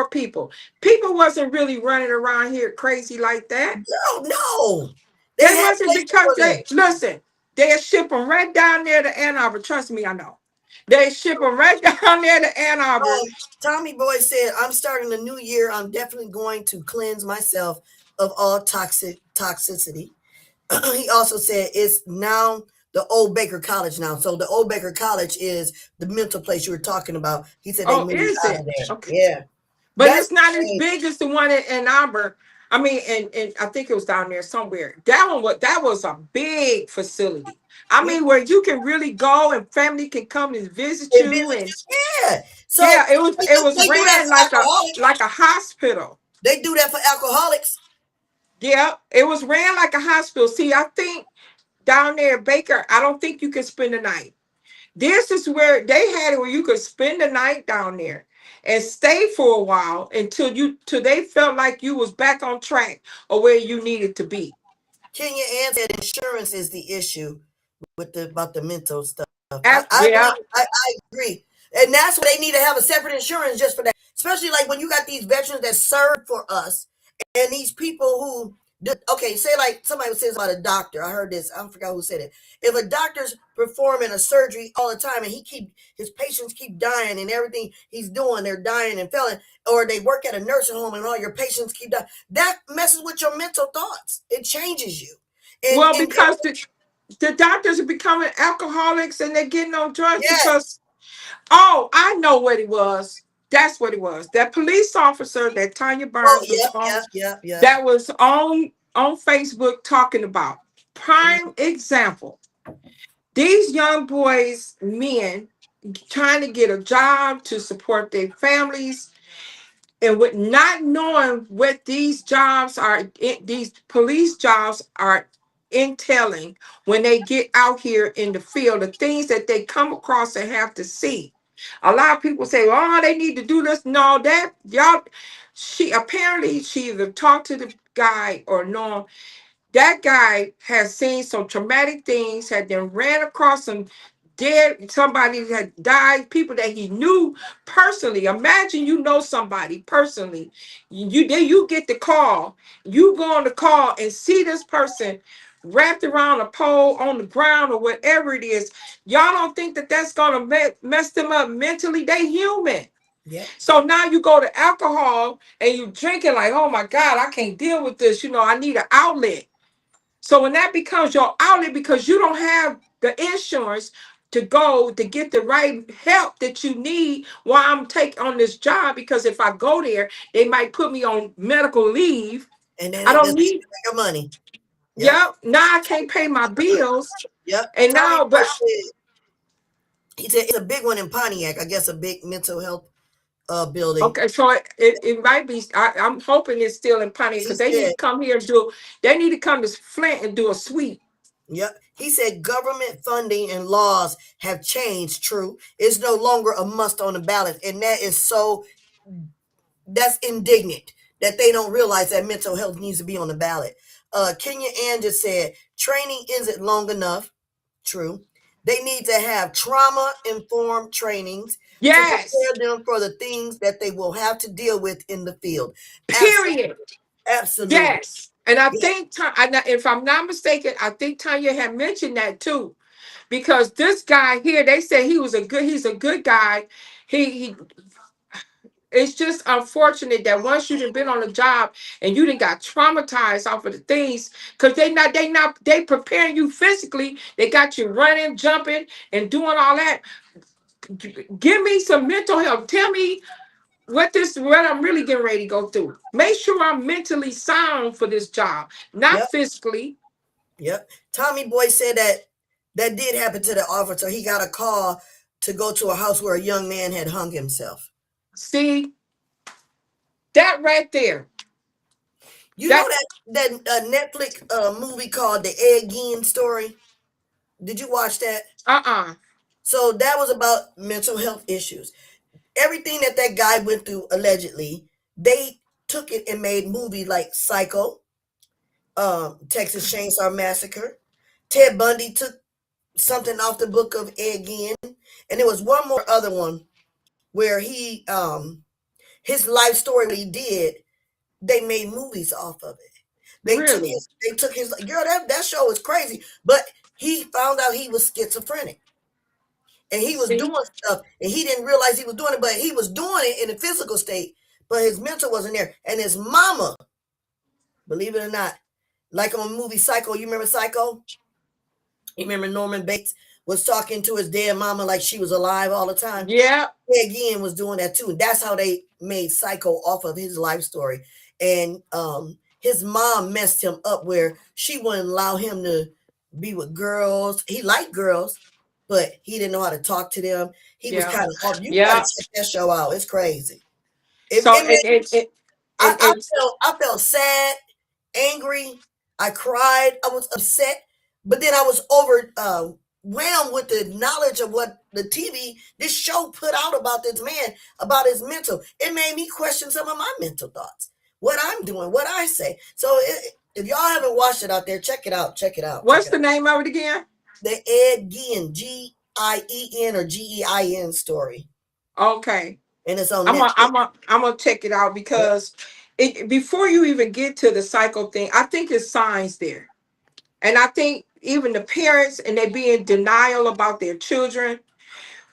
people. People wasn't really running around here crazy like that. No, no. They They had wasn't places because for them. they listen. They ship them right down there to Ann Arbor. Trust me, I know. They ship them right down there to Ann Arbor. Tommy Boy said, I'm starting the new year. I'm definitely going to cleanse myself of all toxicity. He also said it's now the old Baker College now. So the old Baker College is the mental place you were talking about. He said they Oh, moved is out of it? there. Okay. Yeah. But That's it's not as crazy. big as the one in Ann Arbor. I mean, and I think it was down there somewhere. That was a big facility. I Yeah. mean, where you can really go and family can come and visit And you. visit And you. Yeah. So yeah, it was they do that ran for alcoholics. like a hospital. They do that for alcoholics. Yeah, it was ran like a hospital. See, I think down there at Baker, I don't think you can spend the night. This is where they had it where you could spend the night down there and stay for a while till they felt like you was back on track or where you needed to be. Kenya Ann said insurance is the issue with the about the mental stuff. I Yeah. believe I agree. And that's why they need to have a separate insurance just for that. Especially like when you got these veterans that served for us and these people who okay, say like somebody says about a doctor. I heard this, I forgot who said it. If a doctor's performing a surgery all the time and his patients keep dying and everything he's doing, they're dying and failing, or they work at a nursing home and all your patients keep dying, that messes with your mental thoughts. It changes you. Well, And because the doctors are becoming alcoholics and they're getting on drugs yes. because oh, I know what it was. That's what it was. That police officer that Tanya Oh, Burns was yep, on yep, yep, yep. that was on Facebook talking about. Mhm. Prime example. These young boys, men, trying to get a job to support their families, and with not knowing what these jobs are, these police jobs are entailing when they get out here in the field, the things that they come across and have to see. A lot of people say, "Oh, they need to do this." No, that y'all. She either talked to the guy or no, that guy has seen some traumatic things, had then ran across some dead somebody that died, people that he knew personally. Imagine you know somebody personally. You then you get the call, you go on the call and see this person wrapped around a pole on the ground or whatever it is. Y'all don't think that that's gonna mess them up mentally? They human. Yep. So now you go to alcohol and you drinking like, oh my God, I can't deal with this. I need an outlet. So when that becomes your outlet because you don't have the insurance to go to get the right help that you need while I'm taking on this job, because if I go there, they might put me on medical leave. And then I don't that's need, your money. Yep. yep, now I can't pay my bills. Yep. And Tommy now, Boy but said, he said it's a big one in Pontiac. I guess a big mental health building. okay, so it might be, I'm hoping it's still in Pontiac He because they need said, to come here and they need to come to Flint and do a sweep. yep. He said government funding and laws have changed. True. It's no longer a must on the ballot. And that is so, that's indignant that they don't realize that mental health needs to be on the ballot. Kenya Ann just said training isn't long enough. True. They need to have trauma informed trainings to Yes, prepare them for the things that they will have to deal with in the field. Absolutely. period. Absolutely. Yes. And I Yeah. think, if I'm not mistaken, I think Tanya had mentioned that too. Because this guy here, they say he's a good guy. He it's just unfortunate that once you've been on a job and you done got traumatized off of the things, because they preparing you physically. They got you running, jumping, and doing all that. Give me some mental health. Tell me what I'm really getting ready to go through. Make sure I'm mentally sound for this job, not Yep. physically. Yep. Tommy Boy said that that did happen to the officer. He got a call to go to a house where a young man had hung himself. See, that right there. You know That that Netflix movie called The Ed Gein Story? Did you watch that? uh-uh. So that was about mental health issues. Everything that that guy went through allegedly, they took it and made movies like Psycho, Texas Chainsaw Massacre. Ted Bundy took something off the book of Ed Gein, and there was one more other one where he his life story what he did. They made movies off of it. Really. They took his girl. That show was crazy, but he found out he was schizophrenic. And he was See? doing stuff and he didn't realize he was doing it, but he was doing it in a physical state, but his mental wasn't there. And his mama, believe it or not, like on the movie Psycho, you remember Psycho? You remember Norman Bates was talking to his dead mama like she was alive all the time? Yeah. He again was doing that too. That's how they made Psycho off of his life story. And his mom messed him up where she wouldn't allow him to be with girls. He liked girls, but he didn't know how to talk to them. He was Yeah. kind of off. You got to Yeah. check that show out. It's crazy. So It made, and I felt sad, angry. I cried. I was upset, but then I was overwhelmed with the knowledge of what the TV, this show put out about this man, about his mental. It made me question some of my mental thoughts, what I'm doing, what I say. So if y'all haven't watched it out there, check it out. Check it out. Check what's it the out. name of it again? The Ed Gein, Gien or Gein story, Okay. and it's on I'm gonna Netflix. I'm gonna I'm gonna check it out Yep. because before you even get to the psycho thing, I think it's signs there. And I think even the parents and they be in denial about their children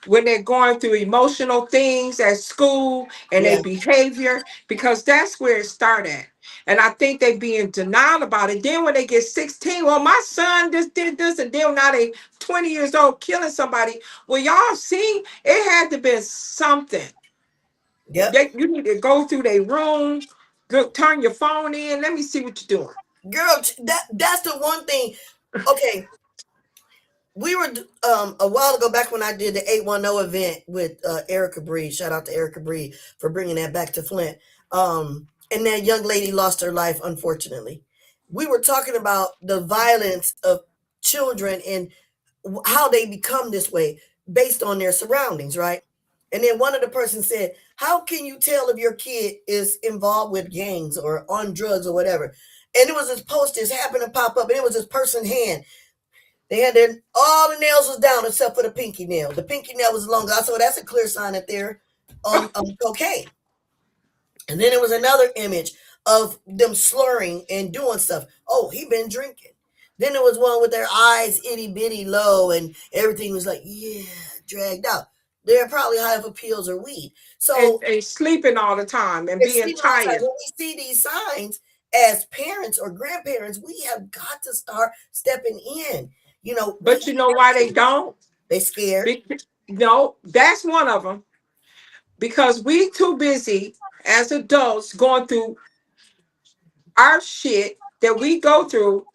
when they're going through emotional things at school and Yeah. their behavior, because that's where it started. And I think they be in denial about it. Then when they get 16, well, my son just did this, and then now they 20 years old killing somebody. Well, y'all see, it had to be something. Yep. You need to go through their room, look, turn your phone in. Let me see what you're doing. Girl, that's the one thing. Okay, we were a while ago back when I did the 810 event with Erica Bree. Shout out to Erica Bree for bringing that back to Flint. And that young lady lost her life, unfortunately. We were talking about the violence of children and how they become this way based on their surroundings, right? And then one of the persons said, how can you tell if your kid is involved with gangs or on drugs or whatever? And it was this post just happened to pop up, and it was this person's hand. They had their all the nails was down except for the pinky nail. The pinky nail was longer. I said, well, that's a clear sign that they're on cocaine. And then there was another image of them slurring and doing stuff. Oh, he been drinking. Then there was one with their eyes itty bitty low and everything was like, yeah, dragged out. They're probably high for pills or weed. So and sleeping all the time and they're being sleeping all the time. tired. When we see these signs as parents or grandparents, we have got to start stepping in. You know, we But you know why they don't? they scared. Be- no, that's one of them. Because we too busy as adults going through our shit that we go through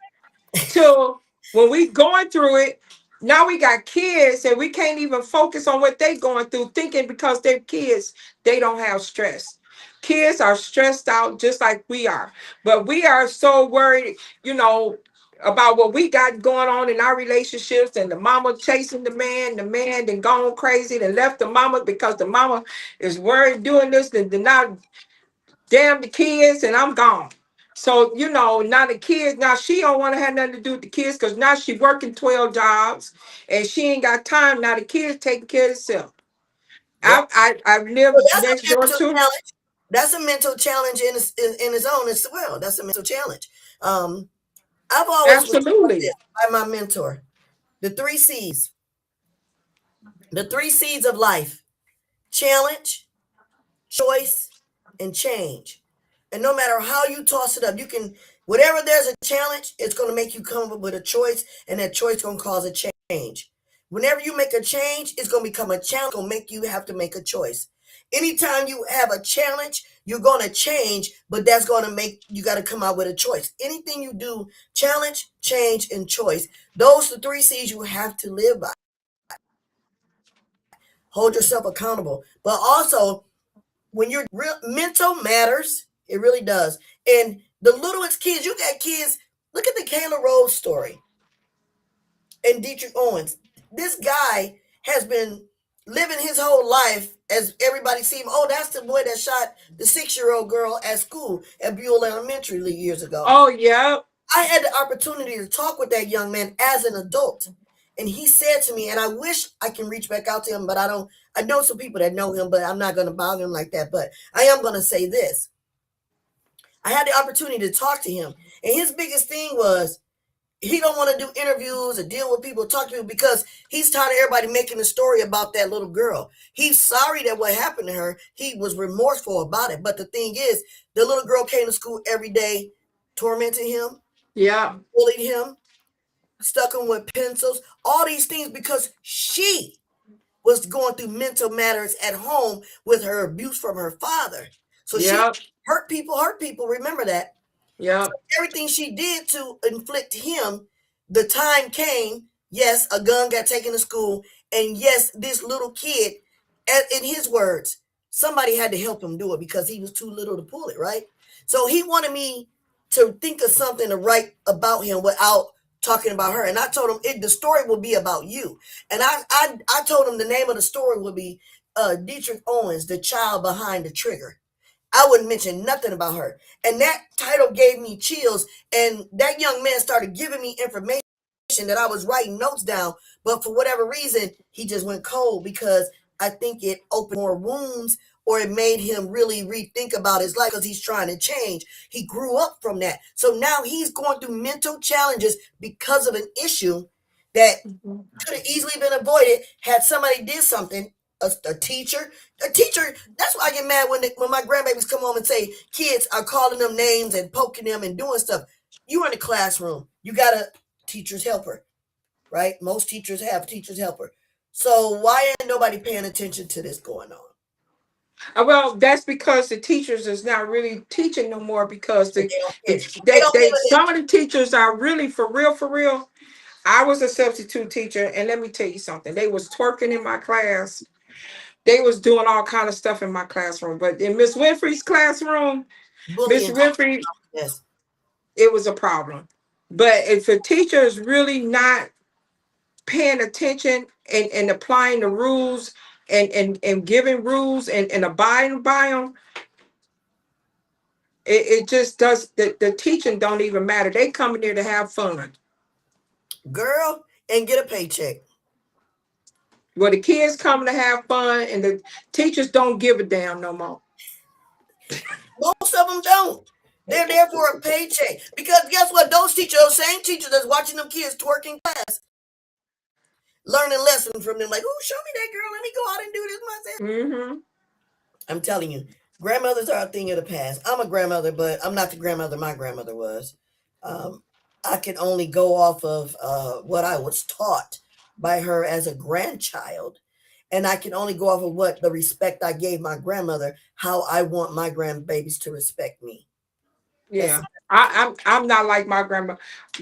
till when we going through it, now we got kids and we can't even focus on what they going through, thinking because they're kids, they don't have stress. Kids are stressed out just like we are. But we are so worried, you know, about what we got going on in our relationships and the mama chasing the man then gone crazy and left the mama because the mama is worried doing this and then now damn the kids and I'm gone. So, you know, now the kids, now she don't want to have nothing to do with the kids because now she working 12 jobs and she ain't got time. Now the kids taking care of themselves. Yep. I've Well, lived that's a next door mental to. challenge. That's a mental challenge in its own as well. That's a mental challenge. Um, I've always was taught Absolutely. this by my mentor. The three C's. The three C's of life: challenge, choice, and change. And no matter how you toss it up, you can whatever there's a challenge, it's going to make you come up with a choice, and that choice going to cause a change. Whenever you make a change, it's going to become a challenge. It's going to make you have to make a choice. Anytime you have a challenge, you're going to change, but that's going to make you got to come out with a choice. Anything you do, challenge, change, and choice. Those are the three C's you have to live by. Hold yourself accountable, but also when you're real, mental matters. It really does. And the littlest kids, you got kids. Look at the Kayla Rose story and Dietrich Owens. This guy has been living his whole life as everybody see him. Oh, that's the boy that shot the 6-year-old girl at school at Buell Elementary years ago. Oh, yeah. I had the opportunity to talk with that young man as an adult. And he said to me, and I wish I can reach back out to him, but I don't. I know some people that know him, but I'm not going to bother him like that. But I am going to say this. I had the opportunity to talk to him. And his biggest thing was he don't want to do interviews or deal with people, talk to people because he's tired of everybody making a story about that little girl. He's sorry that what happened to her. He was remorseful about it. But the thing is, the little girl came to school every day, tormented him, Yeah. bullied him, stuck him with pencils, all these things because she was going through mental matters at home with her abuse from her father. So she Yeah. hurt people, remember that. Yeah. So everything she did to inflict him, the time came, yes, a gun got taken to school, and yes, this little kid, in his words, somebody had to help him do it because he was too little to pull it, right? So he wanted me to think of something to write about him without talking about her. And I told him the story will be about you. And I told him the name of the story would be Dietrich Owens, the child behind the trigger. I wouldn't mention nothing about her. And that title gave me chills. And that young man started giving me information that I was writing notes down. But for whatever reason, he just went cold because I think it opened more wounds or it made him really rethink about his life because he's trying to change. He grew up from that. So now he's going through mental challenges because of an issue that Mhm. could have easily been avoided had somebody did something. A teacher, That's why I get mad when my grandbabies come home and say kids are calling them names and poking them and doing stuff. You are in the classroom. You got a teacher's helper, right? Most teachers have teacher's helper. So why ain't nobody paying attention to this going on? Well, that's because the teachers is not really teaching no more because They don't get it. They they don't give a some of the teachers are really for real I was a substitute teacher, and let me tell you something. They was twerking in my class. They was doing all kind of stuff in my classroom. But in Miss Winfrey's classroom, Miss Bullying. Winfrey, Yes. it was a problem. But if a teacher is really not paying attention and applying the rules and giving rules and abiding by them, it just does. The teaching don't even matter. They come in there to have fun. Girl, and get a paycheck. Well, the kids come to have fun, and the teachers don't give a damn no more. Most of them don't. They're there for a paycheck. Because guess what? Those teachers, those same teachers that's watching them kids twerk in class, learning lessons from them. Like, oh, show me that girl. Let me go out and do this myself. Mm-hmm. I'm telling you, grandmothers are a thing of the past. I'm a grandmother, but I'm not the grandmother my grandmother was. Um, I can only go off of what I was taught by her as a grandchild. And I can only go off of what the respect I gave my grandmother, how I want my grandbabies to respect me. That's Yeah. I'm not like my grandma.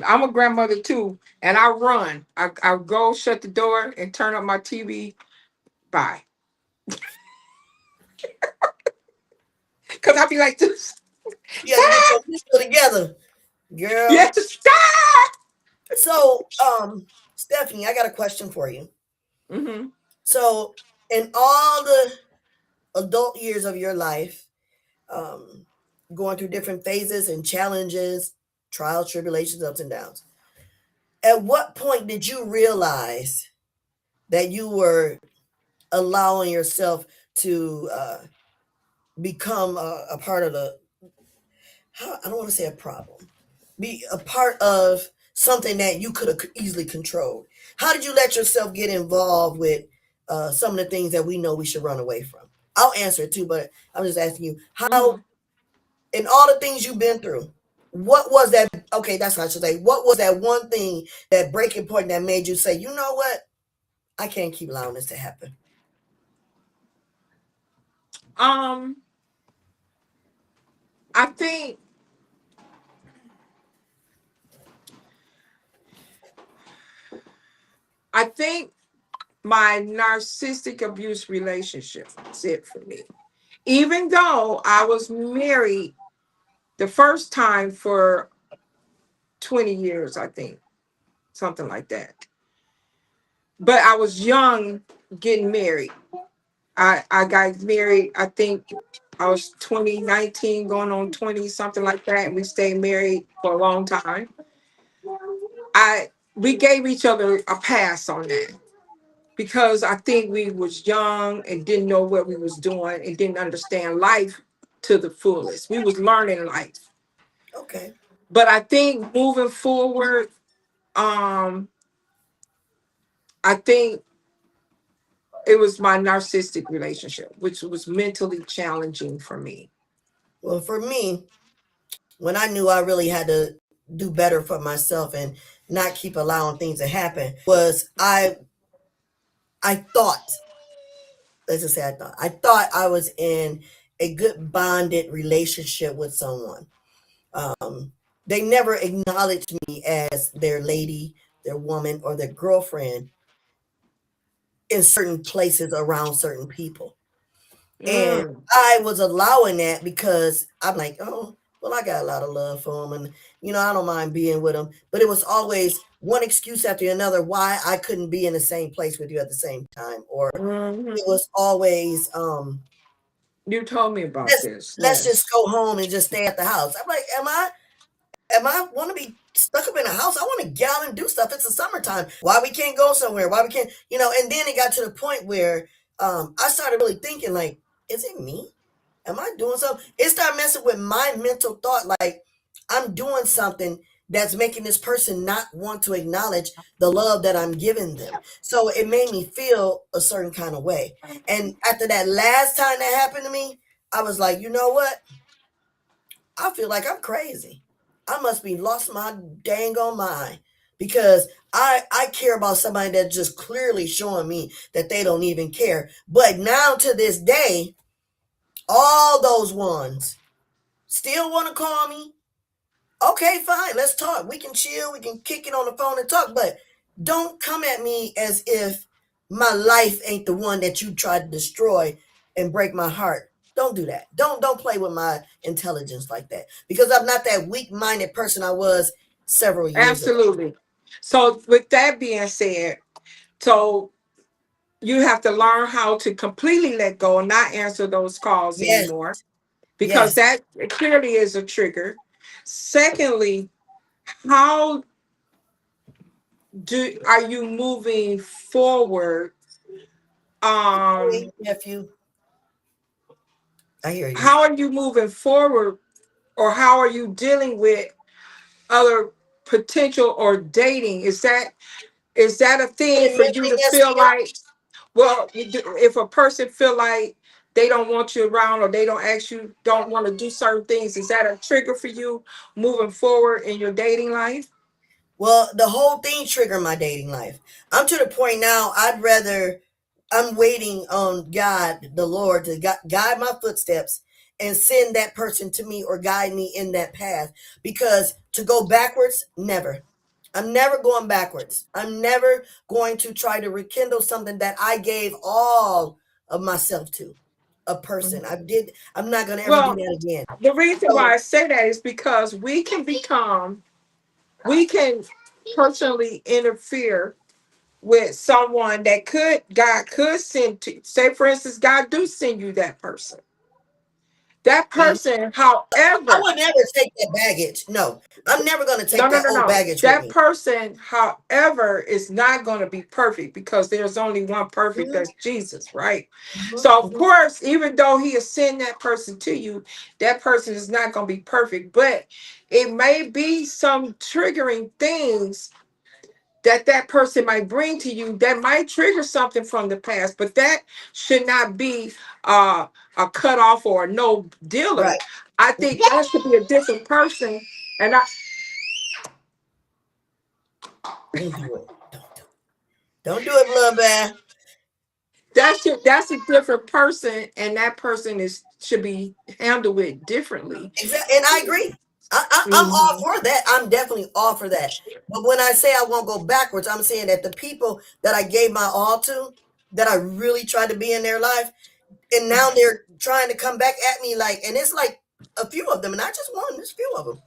I'm a grandmother too, and I run. I go shut the door and turn up my TV. Bye. Cause I be like this. You have to get Stop! your pistol together, You have girl. to stop. So, Stephanie, I got a question for you. Mm-hmm. So, in all the adult years of your life, um, going through different phases and challenges, trials, tribulations, ups and downs. At what point did you realize that you were allowing yourself to become a part of the, I don't want to say a problem, be a part of something that you could have easily controlled? How did you let yourself get involved with some of the things that we know we should run away from? I'll answer it too, but I'm just asking you, Mm-hmm. how, in all the things you've been through, what was that? Okay, that's what I should say. What was that one thing, that breaking point that made you say, you know what? I can't keep allowing this to happen. Um, I think I think my narcissistic abuse relationship is it for me. Even though I was married the first time for 20 years, I think, something like that. But I was young getting married. I got married, I think I was 2019, going on 20, something like that. And we stayed married for a long time. I we gave each other a pass on that because I think we was young and didn't know what we was doing and didn't understand life to the fullest. We was learning life. Okay. But I think moving forward, um, I think it was my narcissistic relationship, which was mentally challenging for me. Well, for me, when I knew I really had to do better for myself and not keep allowing things to happen, was I thought, let's just say I thought I was in a good bonded relationship with someone. Um, they never acknowledged me as their lady, their woman, or their girlfriend in certain places around certain people. And Mm, I was allowing that because I'm like, oh, well, I got a lot of love for them. And, I don't mind being with them. But it was always one excuse after another why I couldn't be in the same place with you at the same time. Or it mhm. was always, You told me about let's, this. let's just Yes. go home and just stay at the house. I'm like, am I want to be stuck up in a house? I want to get out and do stuff. It's the summertime. Why we can't go somewhere? Why we can't, and then it got to the point where I started really thinking like, is it me? Am I doing something? It started messing with my mental thought. Like I'm doing something that's making this person not want to acknowledge the love that I'm giving them. So it made me feel a certain kind of way. And after that last time that happened to me, I was like, you know what? I feel like I'm crazy. I must be lost my dang on mind because I care about somebody that's just clearly showing me that they don't even care. But now to this day, all those ones still want to call me. Okay, fine, let's talk. We can chill. We can kick it on the phone and talk. But don't come at me as if my life ain't the one that you tried to destroy and break my heart. Don't do that. Don't play with my intelligence like that, because I'm not that weak-minded person I was several years ago. Absolutely. So with that being said, so you have to learn how to completely let go and not answer those calls Yes, anymore, because yes. that clearly is a trigger. Secondly, how do are you moving forward? Hey, Um, nephew, I hear you. how are you moving forward, or how are you dealing with other potential or dating? Is that a thing for you Anything to else feel for you? like, well, if a person feel like they don't want you around, or they don't want to do certain things, is that a trigger for you moving forward in your dating life? Well, the whole thing triggered my dating life. I'm to the point now, I'm waiting on God, the Lord, to guide my footsteps and send that person to me or guide me in that path. Because to go backwards, never. I'm never going backwards. I'm never going to try to rekindle something that I gave all of myself to a person. Mhm. I'm not going to ever do Well, that again. the reason So, why I say that is because we can personally interfere with someone that God could send to, say for instance, God do send you that person. That mhm. person, I however, would never take that baggage. No, I'm never going to no, take no, that no, old no. baggage with That me. person, however, is not going to be perfect, because there's only one perfect, Mhm, that's Jesus, right? mhm, So, of mhm. course, even though He has sent that person to you, that person is not going to be perfect, but it may be some triggering things that person might bring to you that might trigger something from the past, but that should not be uh, a cutoff or a no dealer. Right. I think that should be a different person, and Don't do it. Don't do it. Don't do it, Lil Bear. that's a different person, and that person is should be handled with differently. Exactly. And I agree. I'm all Mhm. for that. I'm definitely all for that. But when I say I won't go backwards, I'm saying that the people that I gave my all to, that I really tried to be in their life, and now they're trying to come back at me like, and it's like a few of them, and not just one, there's a few of them.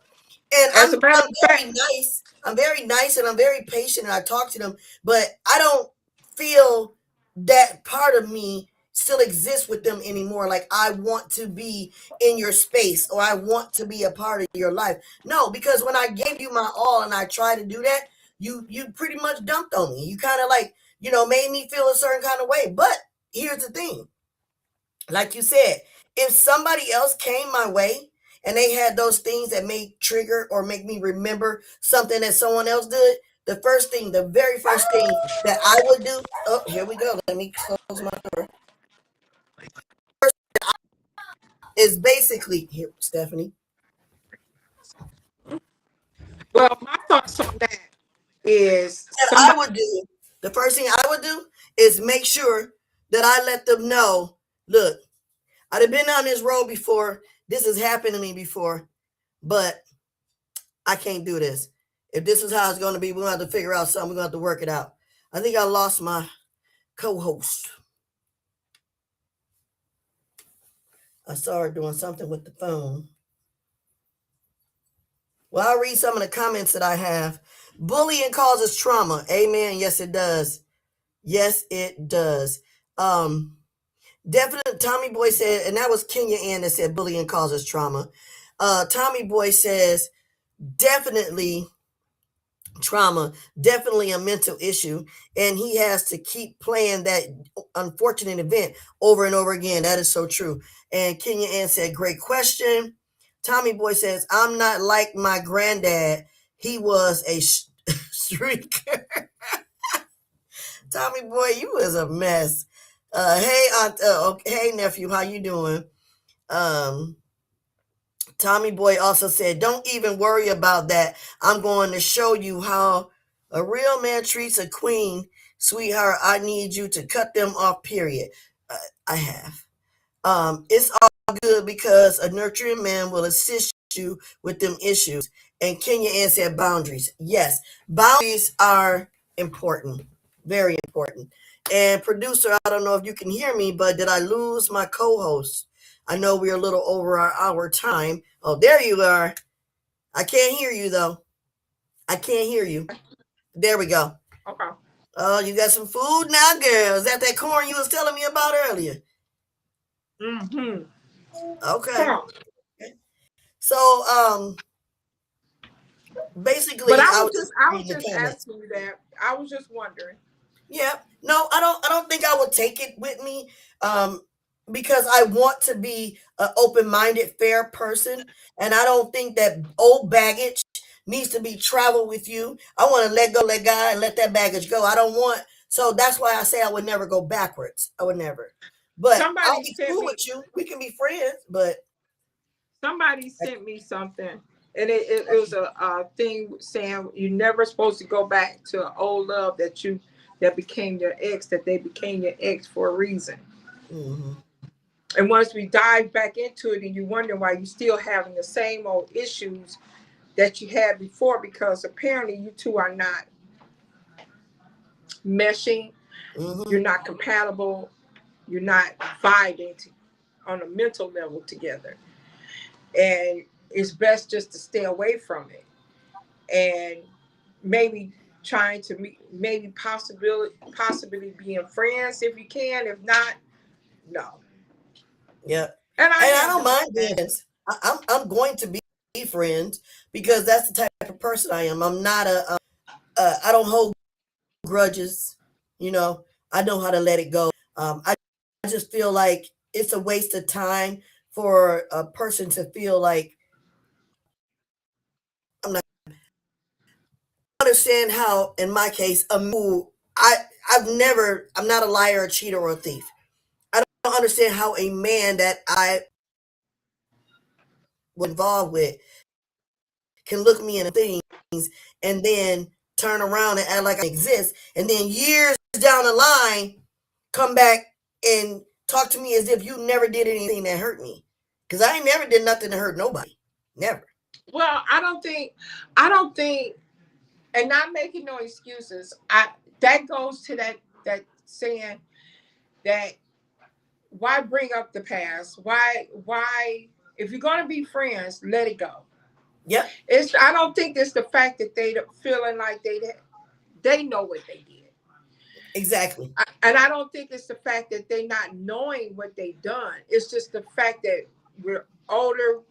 And As a matter I'm of fact, very nice. I'm very nice and I'm very patient and I talk to them, but I don't feel that part of me still exists with them anymore. Like I want to be in your space or I want to be a part of your life. No, because when I gave you my all and I tried to do that, you pretty much dumped on me. You kind of like, made me feel a certain kind of way. But here's the thing, like you said, if somebody else came my way and they had those things that may trigger or make me remember something that someone else did, the very first thing that I would do, oh, here we go. Let me close my door. Is basically here, Stephanie. well, my thoughts on that is That somebody. I would do, the first thing I would do is make sure that I let them know, look, I've been on this road before. This has happened to me before, but I can't do this. If this is how it's going to be, we're going to have to figure out something. We're going to have to work it out. I think I lost my co-host. I saw her doing something with the phone. Well, I'll read some of the comments that I have. Bullying causes trauma. Amen. Yes, it does. Yes, it does. Um, Definitely, Tommy Boy said, and that was Kenya Ann that said bullying causes trauma. Tommy Boy says, definitely trauma, definitely a mental issue, and he has to keep playing that unfortunate event over and over again. That is so true. And Kenya Ann said, great question. Tommy Boy says, I'm not like my granddad. He was a shrieker. Tommy Boy, you was a mess. Hey, aunt, hey nephew, how you doing? um Tommy Boy also said, don't even worry about that. I'm going to show you how a real man treats a queen. Sweetheart, I need you to cut them off, period. I have. It's all good because a nurturing man will assist you with them issues. And Kenya Ann said boundaries. Yes, boundaries are important, very important. And producer, I don't know if you can hear me, but did I lose my co-host? I know we're a little over our time. Oh, there you are. I can't hear you though. I can't hear you. There we go. Okay. Oh, you got some food now, girl. Is that corn you was telling me about earlier? Mm-hmm. Come Okay. on. So, But basically, I was just I was reading the just comments. asking you that. I was just wondering. Yeah. No, I don't think I would take it with me. Um, because I want to be an open-minded, fair person, and I don't think that old baggage needs to be traveled with you. I want to let God, and let that baggage go. I don't want. So that's why I say I would never go backwards. I would never. But I'll Somebody be sent cool me with you. We can be friends. But somebody sent me something, and it was a thing saying you're never supposed to go back to an old love that became your ex, that they became your ex for a reason. mhm. And once we dive back into it, and you wonder why you're still having the same old issues that you had before, because apparently you two are not meshing, you're Mhm. not compatible, you're not vibing on a mental level together, and it's best just to stay away from it, and maybe trying to meet, maybe possibly being friends if you can. If not, no. Yeah. And I And I land don't on mind being that. friends. I'm going to be friends because that's the type of person I am. I'm not I don't hold grudges. You know, I know how to let it go. I just feel like it's a waste of time for a person to feel like I'm not understand how, in my case, I I'm not a liar, a cheater, or a thief. I don't understand how a man that I was involved with can look me in the things and then turn around and act like I exist, and then years down the line come back and talk to me as if you never did anything that hurt me. Because I ain't never did nothing to hurt nobody. Never. Well, I don't think, and not making no excuses. I That goes to that saying that why bring up the past? Why if you're gonna be friends, let it go. Yep. I don't think it's the fact that they feeling like they know what they did. Exactly. And I don't think it's the fact that they not knowing what they done. It's just the fact that we're older.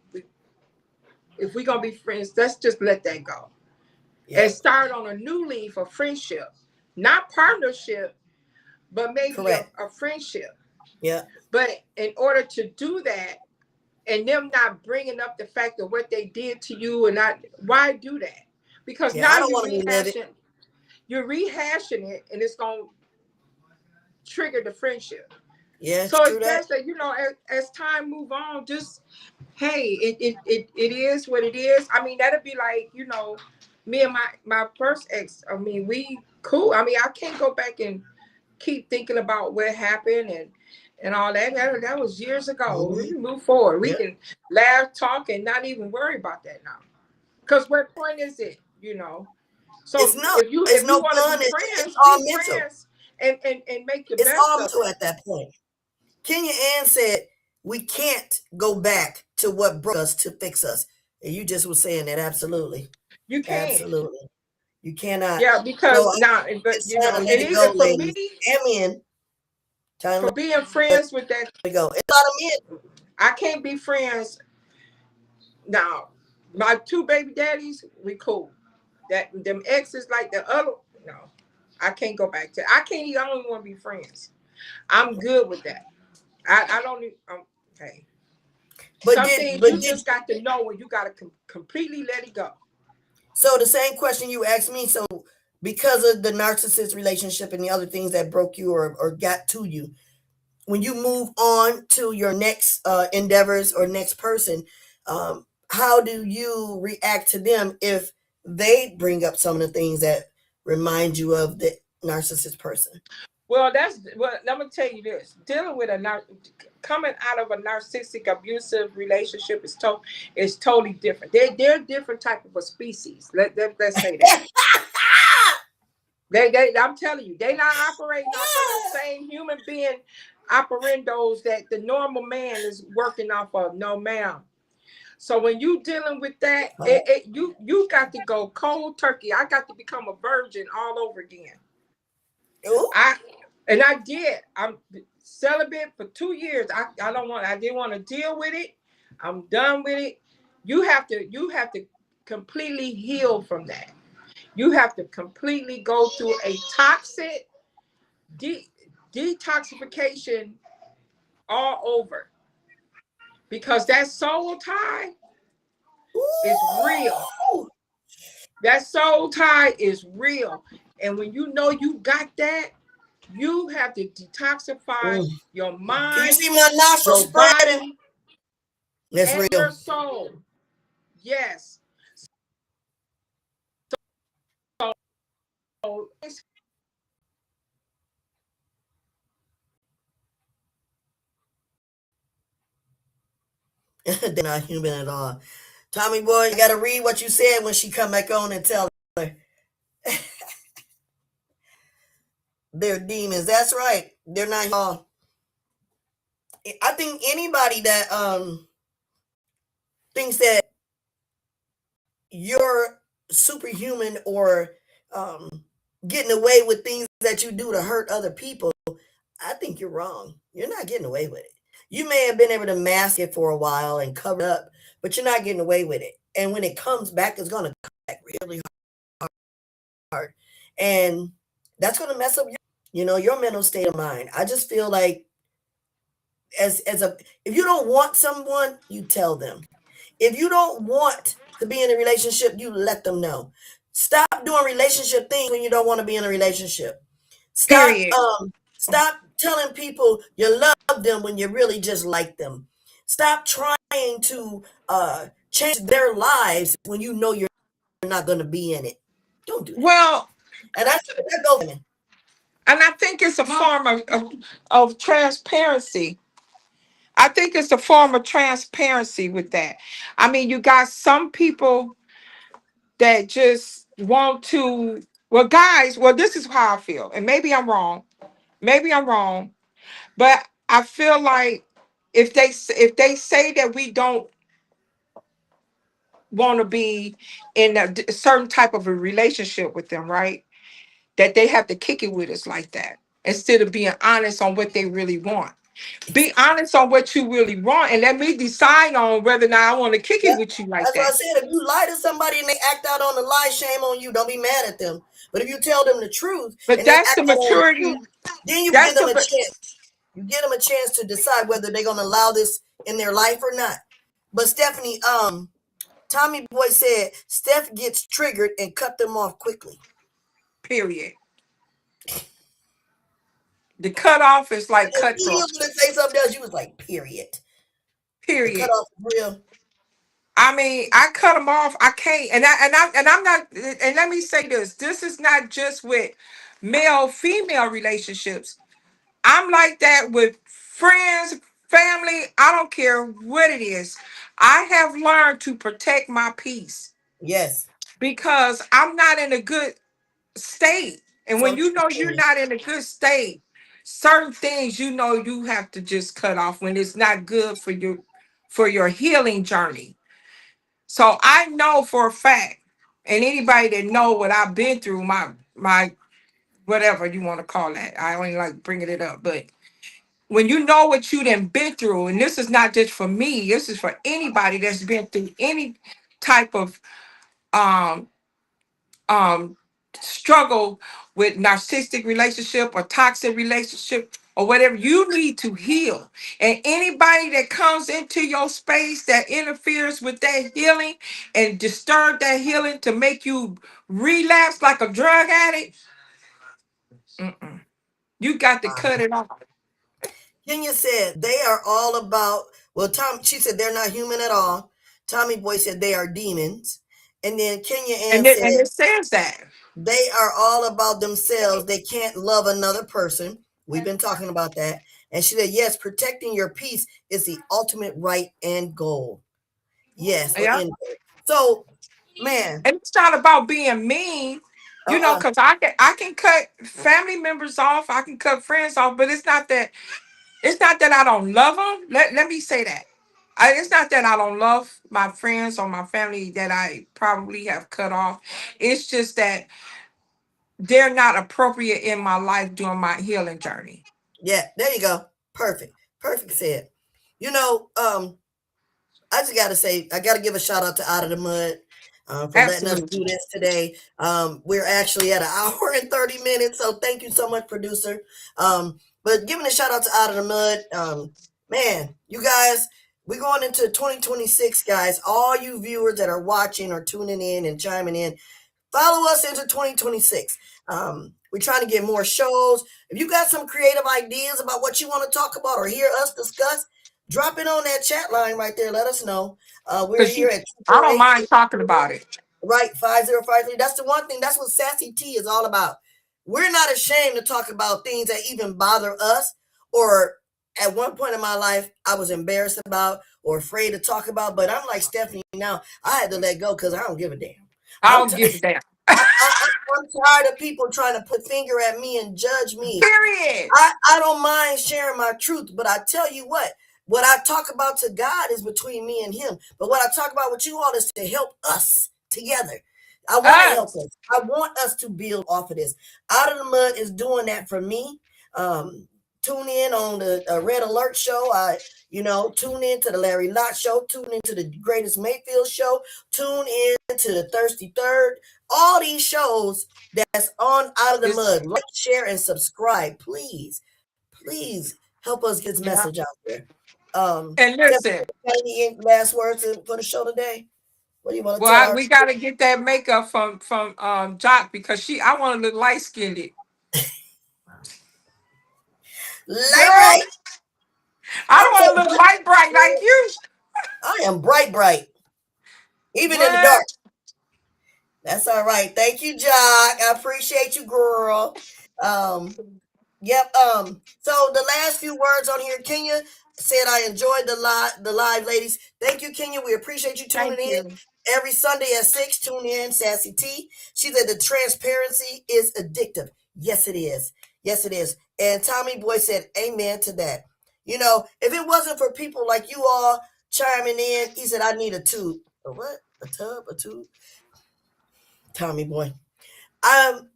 If we're gonna be friends, let's just let that go and Yep. start on a new leaf of friendship, not partnership, but maybe Correct. a friendship. Yep. But in order to do that, and them not bringing up the fact of what they did to you, and not why do that? Because Yeah. I now don't want to relive it. you're rehashing it, and it's gonna trigger the friendship. Yeah. So it's True that. best that as time move on, just hey, it is what it is. I mean, that'd be like, me and my first ex. I mean, we cool. I mean, I can't go back and keep thinking about what happened and all that. That was years ago. We Mm-hmm. can move forward. We Yep. can laugh, talk, and not even worry about that now. Because what point is it? It's So no. It's if you no want to fun. It's be all mental. friends and make the It's best all of mental it. at that point. Kenya Ann said we can't go back to what broke us to fix us. And you just was saying that. Absolutely. You can. Absolutely. You cannot. Yeah, So because now, but it's time to let and it go, even for me, ladies and men. Time to for being let friends with that, it go. It's a lot of men. I can't be friends now. My two baby daddies, we cool. That them exes like the other, no, I can't go back to. I don't even want to be friends. I'm good with that. I don't need. Okay. But Some did things but you did just got to know when you got to completely let it go. so the same question you asked me. So because of the narcissist relationship and the other things that broke you or got to you, when you move on to your next endeavors or next person, how do you react to them if they bring up some of the things that remind you of the narcissist person? Well. Let me tell you this: dealing with coming out of a narcissistic abusive relationship is totally different. They're different type of a species. Let's say that. I'm telling you, they not operating off of the same human being operandos that the normal man is working off of. No, ma'am. So when you dealing with that, you got to go cold turkey. I got to become a virgin all over again. Ooh. I and I did. I'm celibate for 2 years. I don't want. I didn't want to deal with it. I'm done with it. You have to completely heal from that. You have to completely go through a toxic detoxification all over, because that soul tie is real. Ooh. That soul tie is real. And when you know you got that, you have to detoxify Mm. your Can you mind, see my nostrils your spreading? body, That's and real. your soul. Yes. So They're not human at all. Tommy boy, you gotta read what you said when she come back on and tell her they're demons. That's right. They're not all. I think anybody that thinks that you're superhuman or getting away with things that you do to hurt other people, I think you're wrong. You're not getting away with it. You may have been able to mask it for a while and cover it up, but you're not getting away with it. And when it comes back, it's going to come back really hard. And that's going to mess up your mental state of mind. I just feel like as a if you don't want someone, you tell them. If you don't want to be in a relationship, you let them know. Stop doing relationship things when you don't want to be in a relationship. Stop period. stop telling people you love them when you really just like them. Stop trying to change their lives when you know you're not going to be in it. Don't do that. Well, And that goes women. and I think it's a form of transparency. I think it's a form of transparency with that. I mean, you got some people that just want to, well, guys, well, this is how I feel. And maybe I'm wrong. Maybe I'm wrong. But I feel like if they say that we don't want to be in a certain type of a relationship with them, right? That they have to kick it with us like that instead of being honest on what they really want. Be honest on what you really want and let me decide on whether or not I want to kick it Yep. with you like That's what I that. said. If you lie to somebody and they act out on the lie, shame on you. Don't be mad at them. But if you tell them the truth But and they that's act the out on the maturity. truth, then you give That's them the a chance. You give them a chance to decide whether they're going to allow this in their life or not. But Stephanie, Tommy Boy said Steph gets triggered and cut them off quickly. period. The cutoff is like And as soon as you cutthroat. was going to say something else, you was like, period. The Period. cutoff is real. I mean, I cut them off. I can't, and I'm not. And let me say this: this is not just with male female relationships. I'm like that with friends, family. I don't care what it is. I have learned to protect my peace Yes. because I'm not in a good state. And when So you true, know you're Kenya. not in a good state, certain things you know you have to just cut off when it's not good for your healing journey. So I know for a fact, and anybody that know what I've been through, my whatever you want to call that, I only like bringing it up. But when you know what you done been through, and this is not just for me, this is for anybody that's been through any type of um um struggle with narcissistic relationship or toxic relationship or whatever, you need to heal. And anybody that comes into your space that interferes with that healing and disturb that healing to make you relapse like a drug addict, mm-mm. You got to cut it off. Kenya said they are all about, well, she said they're not human at all. Tommy Boy said they are demons. And then Kenya Ann And said it says that. they are all about themselves. They can't love another person. We've been talking about that. And she said, yes, protecting your peace is the ultimate right and goal. Yes, or Yeah. end goal. So, man, And it's not about being mean. You know, Uh-uh. because I can cut family members off, I can cut friends off, but it's not that I don't love them. Let me say that. It's not that I don't love my friends or my family that I probably have cut off. It's just that they're not appropriate in my life during my healing journey. Yeah, there you go. Perfect. Perfect said. You know, I just got to say, I got to give a shout out to Out of the Mud for letting us do Absolutely. this today. We're actually at an hour and 30 minutes, so thank you so much, producer. But giving a shout out to Out of the Mud, man, you guys, we're going into 2026, guys. All you viewers that are watching or tuning in and chiming in, follow us into 2026. We're trying to get more shows. If you got some creative ideas about what you want to talk about or hear us discuss, drop it on that chat line right there. Let us know. We're Because here at I don't 248. mind talking about it. Right, 5053. That's the one thing. That's what Sassy T is all about. We're not ashamed to talk about things that even bother us, or at one point in my life, I was embarrassed about or afraid to talk about. But I'm like Stephanie now. I had to let go because I don't give a damn. I I'm, don't give a damn. I'm tired of people trying to put finger at me and judge me. Period. I don't mind sharing my truth, but I tell you what I talk about to God is between me and him. But what I talk about with you all is to help us together. I want to help Us. us. I want us to build off of this. Out of the Mud is doing that for me. Um, Tune in on the Red Alert show. Tune in to the Larry Lott show. Tune into the Greatest Mayfield show. Tune in to the Thirsty Third. All these shows that's on Out of the It's, Mud. Like, share, and subscribe, please. Please help us get this yeah. message out there. And Stephanie, listen, any last words for the show today? What do you want to well, tell our we got to get that makeup from Jock because I want to look light skinned. light Girl, bright? I I'm don't so want to look light bright like you. I am bright, bright, even in the dark. What? That's all right. Thank you, Jock. I appreciate you, girl. Um, Yep. So the last few words on here, Kenya said, "I enjoyed the live, ladies. Thank you, Kenya. We appreciate you tuning Thank in you. every Sunday at 6. Tune in, Sassy T. She said the transparency is addictive. Yes, it is. Yes, it is. And Tommy Boy said, "Amen to that." If it wasn't for people like you all chiming in, he said, "I need a tube." A what? A tub? A tube? Tommy Boy. Um,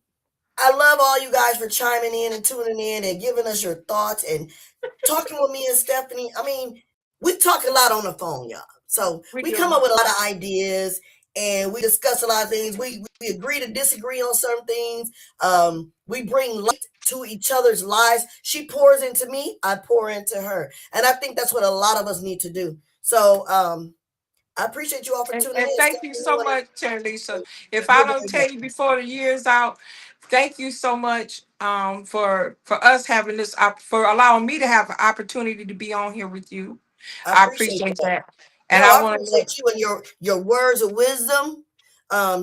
I love all you guys for chiming in and tuning in and giving us your thoughts and talking with me and Stephanie. I mean, we talk a lot on the phone, y'all. So We we come do. up with a lot of ideas and we discuss a lot of things. We agree to disagree on certain things. We bring light to each other's lives. She pours into me, I pour into her. And I think that's what a lot of us need to do. So I appreciate you all for tuning And in. thank you Stephanie, you so want much, Terralisa. If you're I don't very tell you welcome. before the year's out, thank you so much for us having for allowing me to have an opportunity to be on here with you. I I appreciate appreciate that. that. And No, I I want to appreciate you and your words of wisdom.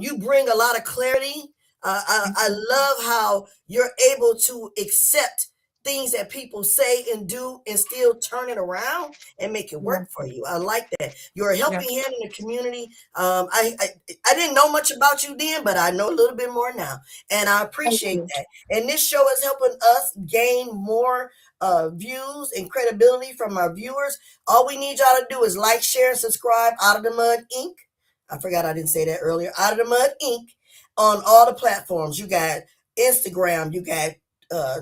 You bring a lot of clarity. I love how you're able to accept things that people say and do and still turn it around and make it yeah, work for you. I like that. You're a yeah. helping hand in the community. I didn't know much about you then, but I know a little bit more now, and I Thank appreciate you. that. And this show is helping us gain more views and credibility from our viewers. All we need y'all to do is like, share, and subscribe. Out of the Mud Inc. I forgot I didn't say that earlier. Out of the Mud Inc. on all the platforms. You got Instagram, you got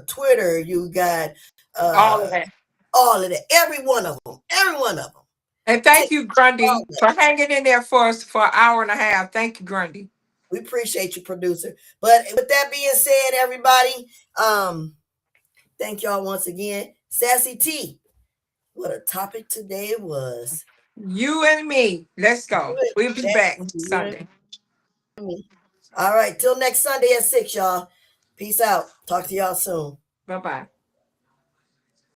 Twitter, you got All uh, of that. all of that. Every one of them. Every one of them. And thank Take you, all Grundy, that. for hanging in there for us for an hour and a half. Thank you, Grundy. We appreciate you, producer. But with that being said, everybody, thank y'all once again. Sassy T, what a topic today it was. You and me. Let's go. We'll be That back you and Sunday. me. All right, till next Sunday at 6, y'all. Peace out. Talk to y'all soon. Bye bye.